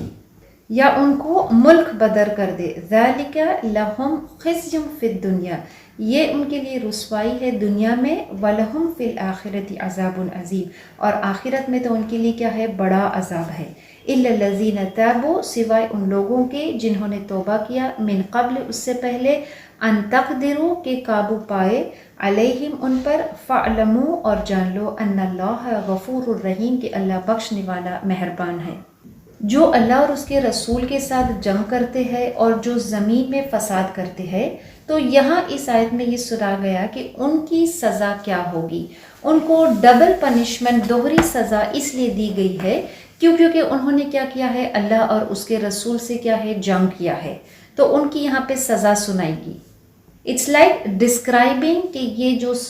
یا ان کو ملک بدر کر دے، ذالک لہم خزی فی الدنیا یہ ان کے لیے رسوائی ہے دنیا میں، وَلَهُمْ فِي الْآخِرَةِ عَذَابٌ عَظِيمٌ اور آخرت میں تو ان کے لیے کیا ہے، بڑا عذاب ہے. إِلَّا الَّذِينَ تَابُوا سوائے ان لوگوں کے جنہوں نے توبہ کیا، من قبل اس سے پہلے، ان تقدروا کہ قابو پائے، علیہم ان پر، فَاعْلَمُوا اور جان لو، ان اللہ غفور الرحیم کہ اللہ بخشنے والا مہربان ہے. جو اللہ اور اس کے رسول کے ساتھ جنگ کرتے ہیں اور جو زمین میں فساد کرتے ہیں، تو یہاں اس آیت میں یہ سنا گیا کہ ان کی سزا کیا ہوگی. ان کو ڈبل پنشمنٹ، دوہری سزا اس لیے دی گئی ہے کیونکہ انہوں نے کیا کیا ہے، اللہ اور اس کے رسول سے کیا ہے، جنگ کیا ہے، تو ان کی یہاں پہ سزا سنائے گی. اٹس لائک ڈسکرائبنگ کہ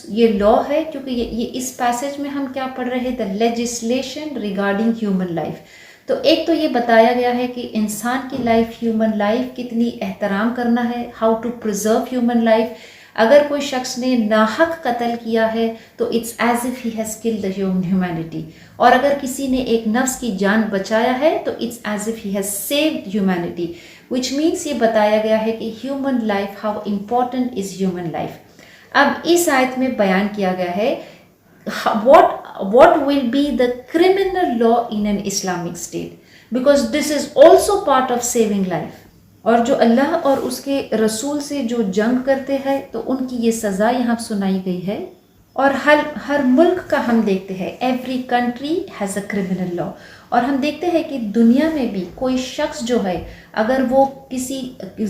یہ لا ہے، کیونکہ یہ اس پیسج میں ہم کیا پڑھ رہے ہیں، the legislation regarding human life. تو ایک تو یہ بتایا گیا ہے کہ انسان کی لائف، ہیومن لائف کتنی احترام کرنا ہے، how to preserve human life. اگر کوئی شخص نے ناحق قتل کیا ہے تو it's as if he has killed the humanity, اور اگر کسی نے ایک نفس کی جان بچایا ہے تو it's as if he has saved humanity, which means یہ بتایا گیا ہے کہ human life, how important is human life. اب اس آیت میں بیان کیا گیا ہے what will be the criminal law in an Islamic state, because this is also part of saving life. اور جو اللہ اور اس کے رسول سے جو جنگ کرتے ہیں تو ان کی یہ سزا یہاں سنائی گئی ہے. اور ہر ملک کا ہم دیکھتے ہیں، every country has a criminal law، اور ہم دیکھتے ہیں کہ دنیا میں بھی کوئی شخص جو ہے اگر وہ کسی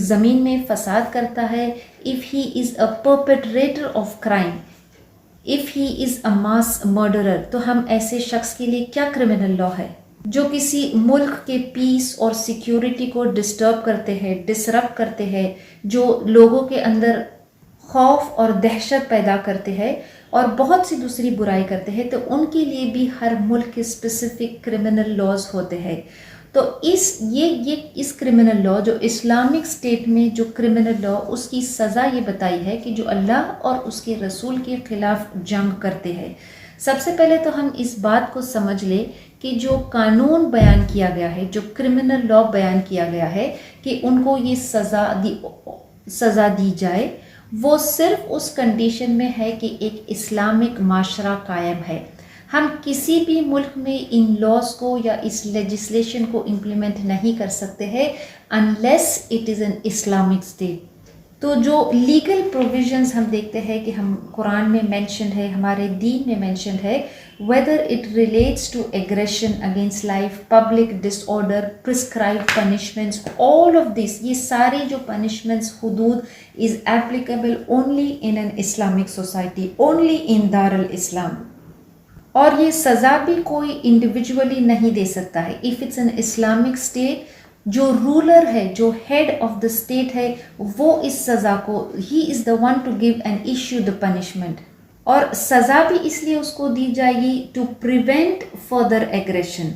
زمین میں فساد کرتا ہے، if he is a perpetrator of crime، if he is a mass murderer، تو ہم ایسے شخص کے لیے کیا کرمنل لا ہے؟ جو کسی ملک کے پیس اور سیکیورٹی کو ڈسٹرب کرتے ہیں، ڈسرپٹ کرتے ہیں، جو لوگوں کے اندر خوف اور دہشت پیدا کرتے ہیں اور بہت سی دوسری برائی کرتے ہیں، تو ان کے لیے بھی ہر ملک کے اسپیسیفک کرمنل لاز ہوتے ہیں. تو اس کرمنل لا، جو اسلامک اسٹیٹ میں جو کرمنل لا، اس کی سزا یہ بتائی ہے کہ جو اللہ اور اس کے رسول کے خلاف جنگ کرتے ہیں. سب سے پہلے تو ہم اس بات کو سمجھ لیں کہ جو قانون بیان کیا گیا ہے، جو کرمنل لا بیان کیا گیا ہے کہ ان کو یہ سزا دی جائے، وہ صرف اس کنڈیشن میں ہے کہ ایک اسلامک معاشرہ قائم ہے. ہم کسی بھی ملک میں ان لاز کو یا اس لیجسلیشن کو امپلیمنٹ نہیں کر سکتے ہیں unless it is an Islamic state. تو جو لیگل پروویژنز ہم دیکھتے ہیں کہ ہم قرآن میں مینشنڈ ہے، ہمارے دین میں مینشنڈ ہے، whether it relates to aggression against life, public disorder, prescribed punishments, all of this، یہ ساری جو punishments، حدود is applicable only in an Islamic society, only in Dar al-Islam. اور یہ سزا بھی کوئی انڈیویجولی نہیں دے سکتا ہے. If it's an Islamic state, جو رولر ہے، جو ہیڈ آف دا اسٹیٹ ہے، وہ اس سزا کو، he is the one to give and issue the punishment. اور سزا بھی اس لیے اس کو دی جائے گی ٹو پریونٹ فردر ایگریشن.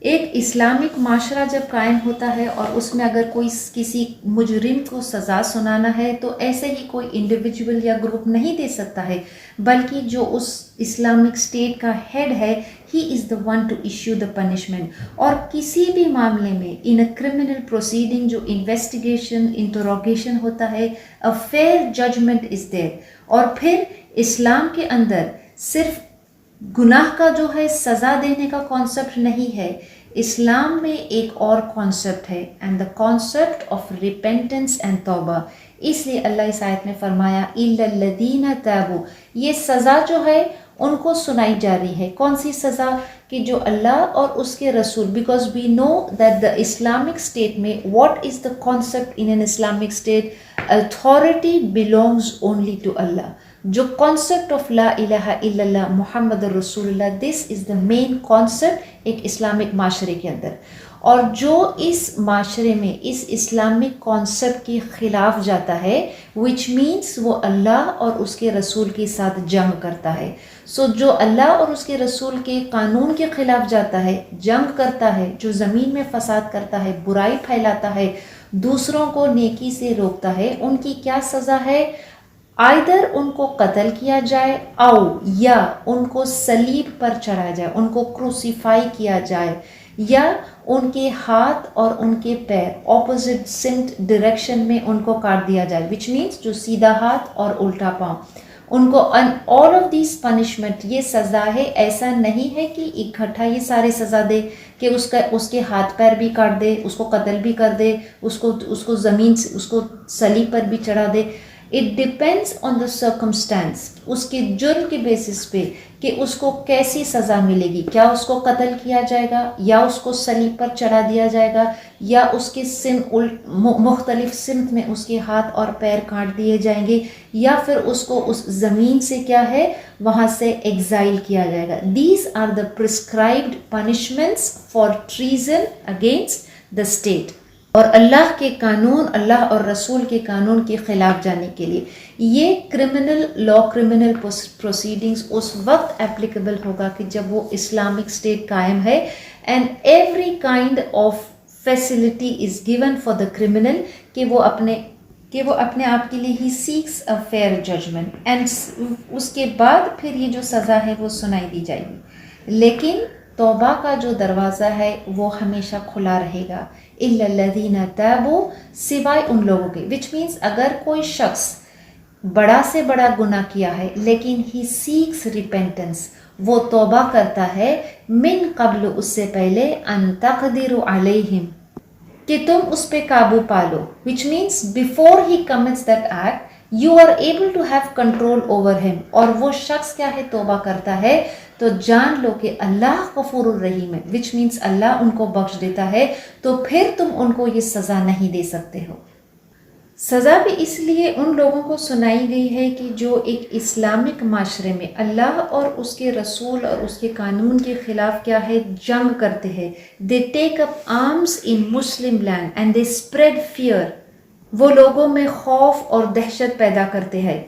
ایک اسلامک معاشرہ جب قائم ہوتا ہے اور اس میں اگر کوئی کسی مجرم کو سزا سنانا ہے تو ایسے ہی کوئی انڈیویجول یا گروپ نہیں دے سکتا ہے، بلکہ جو اس اسلامک اسٹیٹ کا ہیڈ ہے he is the one to issue the punishment. اور کسی بھی معاملے میں ان اے کرمنل پروسیڈنگ جو انویسٹیگیشن انٹروگیشن ہوتا ہے، اے فیئر ججمنٹ از دیر. اور پھر اسلام کے اندر صرف گناہ کا جو ہے سزا دینے کا کانسیپٹ نہیں ہے، اسلام میں ایک اور کانسیپٹ ہے، and the concept of repentance and توبہ. اس لیے اللہ اس آیت میں فرمایا اِلَّا الَّذِينَ تَابُوا، یہ سزا جو ہے ان کو سنائی جا رہی ہے. کون سی سزا؟ کہ جو اللہ اور اس کے رسول، because we know that the Islamic state میں what is the concept in an Islamic state? authority belongs only to Allah. جو کانسیپٹ آف لا الہ الا اللہ محمد رسول اللہ، دس از دا مین کانسیپٹ ایک اسلامک معاشرے کے اندر. اور جو اس معاشرے میں اس اسلامک کانسیپٹ کے خلاف جاتا ہے وچ مینس وہ اللہ اور اس کے رسول کے ساتھ جنگ کرتا ہے. سو جو اللہ اور اس کے رسول کے قانون کے خلاف جاتا ہے، جنگ کرتا ہے، جو زمین میں فساد کرتا ہے، برائی پھیلاتا ہے، دوسروں کو نیکی سے روکتا ہے، ان کی کیا سزا ہے؟ آئدر ان کو قتل کیا جائے او یا ان کو صلیب پر چڑھایا جائے، ان کو کروسیفائی کیا جائے، یا ان کے ہاتھ اور ان کے پیر اپوزٹ سمت ڈائریکشن میں ان کو کاٹ دیا جائے، وچ مینس جو سیدھا ہاتھ اور الٹا پاؤں ان کو. آل آف دیز پنشمنٹ، یہ سزا ہے. ایسا نہیں ہے کہ اکٹھا یہ سارے سزا دے کہ اس کے ہاتھ پیر بھی کاٹ دے، اس کو قتل بھی کر دے، اس کو زمین سے اس کو صلیب پر بھی چڑھا دے. It depends on the circumstance, اس کے جرم کے بیسس پہ کہ اس کو کیسی سزا ملے گی. کیا اس کو قتل کیا جائے گا، یا اس کو صلیب پر چڑھا دیا جائے گا، یا اس کے مختلف سمت میں اس کے ہاتھ اور پیر کاٹ دیے جائیں گے، یا پھر اس کو اس زمین سے کیا ہے وہاں سے ایگزائل کیا جائے گا. These are the prescribed punishments for treason against the state. اور اللہ کے قانون، اللہ اور رسول کے قانون کے خلاف جانے کے لیے یہ کرمنل لا، کرمنل پروسیڈنگز اس وقت اپلیکیبل ہوگا کہ جب وہ اسلامک اسٹیٹ قائم ہے. And every kind of facility is given for the criminal کہ وہ اپنے آپ کے لیے ہی seeks a fair judgment, and اس کے بعد پھر یہ جو سزا ہے وہ سنائی دی جائے گی. لیکن توبہ کا جو دروازہ ہے وہ ہمیشہ کھلا رہے گا. اِلَّا الَّذِينَ تَابُوا، سوائے ان لوگوں کے، وچ مینس اگر کوئی شخص بڑا سے بڑا گناہ کیا ہے لیکن ہی سیکس ریپینٹنس، وہ توبہ کرتا ہے من قبل، اس سے پہلے، ان تقدروا علیہم، کہ تم اس پہ قابو پالو، which means before he commits that act you are able to have control over him. اور وہ شخص کیا ہے توبہ کرتا ہے تو جان لو کہ اللہ غفور الرحیم ہے، وچ مینس اللہ ان کو بخش دیتا ہے. تو پھر تم ان کو یہ سزا نہیں دے سکتے ہو. سزا بھی اس لیے ان لوگوں کو سنائی گئی ہے کہ جو ایک اسلامک معاشرے میں اللہ اور اس کے رسول اور اس کے قانون کے خلاف کیا ہے جنگ کرتے ہیں. They take up arms in Muslim land and they spread fear. وہ لوگوں میں خوف اور دہشت پیدا کرتے ہیں.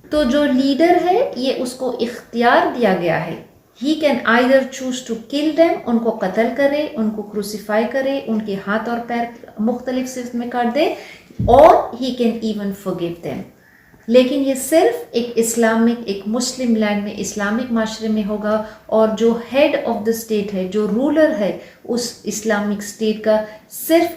تو جو لیڈر ہے یہ اس کو اختیار دیا گیا ہے، he can either choose to kill them, ان کو قتل کرے، ان کو کروسیفائی کرے، ان کے ہاتھ اور پیر مختلف صفت میں کاٹ دے، اور he can even forgive them. لیکن یہ صرف ایک اسلامک، ایک مسلم لینڈ میں، اسلامک معاشرے میں ہوگا. اور جو ہیڈ آف دا اسٹیٹ ہے، جو رولر ہے اس اسلامک اسٹیٹ کا، صرف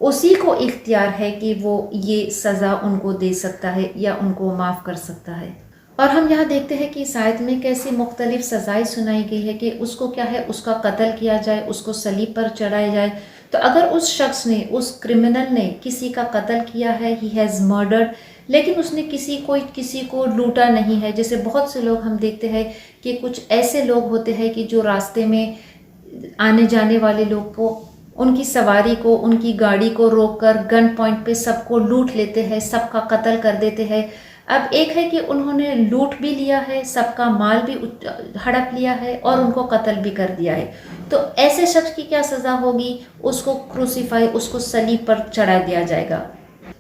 اسی کو اختیار ہے کہ وہ یہ سزا ان کو دے سکتا ہے یا ان کو معاف کر سکتا ہے. اور ہم یہاں دیکھتے ہیں کہ اس آیت میں کیسی مختلف سزائیں سنائی گئی ہے کہ اس کو کیا ہے، اس کا قتل کیا جائے، اس کو صلیب پر چڑھایا جائے. تو اگر اس شخص نے، اس کرمنل نے کسی کا قتل کیا ہے، ہی ہیز مرڈرڈ، لیکن اس نے کسی کو لوٹا نہیں ہے. جیسے بہت سے لوگ ہم دیکھتے ہیں کہ کچھ ایسے لوگ ہوتے ہیں کہ جو راستے میں آنے جانے والے لوگ کو، ان کی سواری کو، ان کی گاڑی کو روک کر گن پوائنٹ پہ سب کو لوٹ لیتے ہیں، سب کا قتل کر دیتے ہیں. اب ایک ہے کہ انہوں نے لوٹ بھی لیا ہے، سب کا مال بھی ہڑپ لیا ہے، اور ان کو قتل بھی کر دیا ہے. تو ایسے شخص کی کیا سزا ہوگی؟ اس کو کروسیفائی، اس کو صلیب پر چڑھا دیا جائے گا.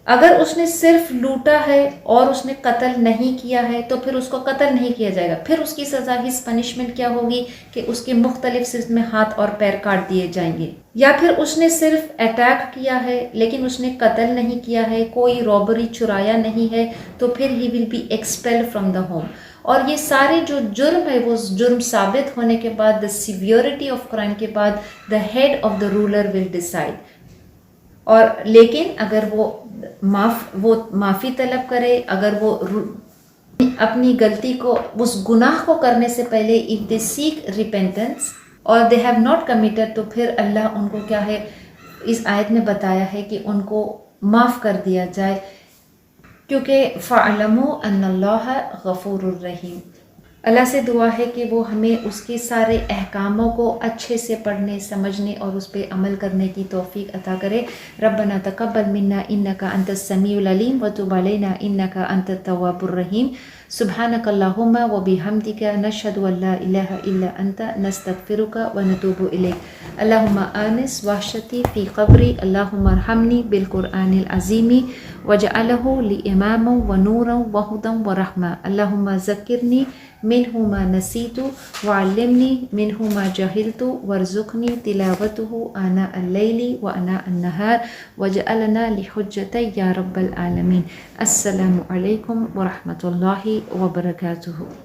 اگر اس نے صرف لوٹا ہے اور اس نے قتل نہیں کیا ہے تو پھر اس کو قتل نہیں کیا جائے گا، پھر اس کی سزا، ہز پنشمنٹ کیا ہوگی کہ اس کے مختلف صرف میں ہاتھ اور پیر کاٹ دیے جائیں گے۔ یا پھر اس نے صرف اٹیک کیا ہے لیکن اس نے قتل نہیں کیا ہے، کوئی رابری چرایا نہیں ہے، تو پھر he will be expel from the home. اور یہ سارے جو جرم ہے وہ جرم ثابت ہونے کے بعد، دا سیویورٹی آف کرائم کے بعد، the head of the ruler will decide. اور لیکن اگر وہ معافی طلب کرے، اگر وہ اپنی غلطی کو، اس گناہ کو کرنے سے پہلے if they seek repentance اور they have not committed، تو پھر اللہ ان کو کیا ہے، اس آیت میں بتایا ہے کہ ان کو معاف کر دیا جائے، کیونکہ فَاعْلَمُوا أَنَّ اللَّهَ غَفُورٌ الرحیم۔ اللہ سے دعا ہے کہ وہ ہمیں اس کے سارے احکاموں کو اچھے سے پڑھنے، سمجھنے اور اس پہ عمل کرنے کی توفیق عطا کرے۔ ربنا تقبل منا انک انت السمیع العلیم وتب علینا انک انت التواب الرحیم۔ سبحانک اللہم وبحمدک نشہد ان لا الہ الا انت نستغفرک ونتوب الیک۔ اللہم آنس وحشتی فی قبری، اللہم ارحمنی بالقرآن العظیم واجعلہ لی اماما ونورا وہدا ورحمہ۔ اللہم ذکرنی منہ ما نسیت وعلمنی منہ ما جہلت وارزقنی تلاوتہ آناء اللیل وآناء النہار واجعلنا لحجۃ یا رب العالمین۔ السلام علیکم ورحمۃ اللہ وبرکاتہ۔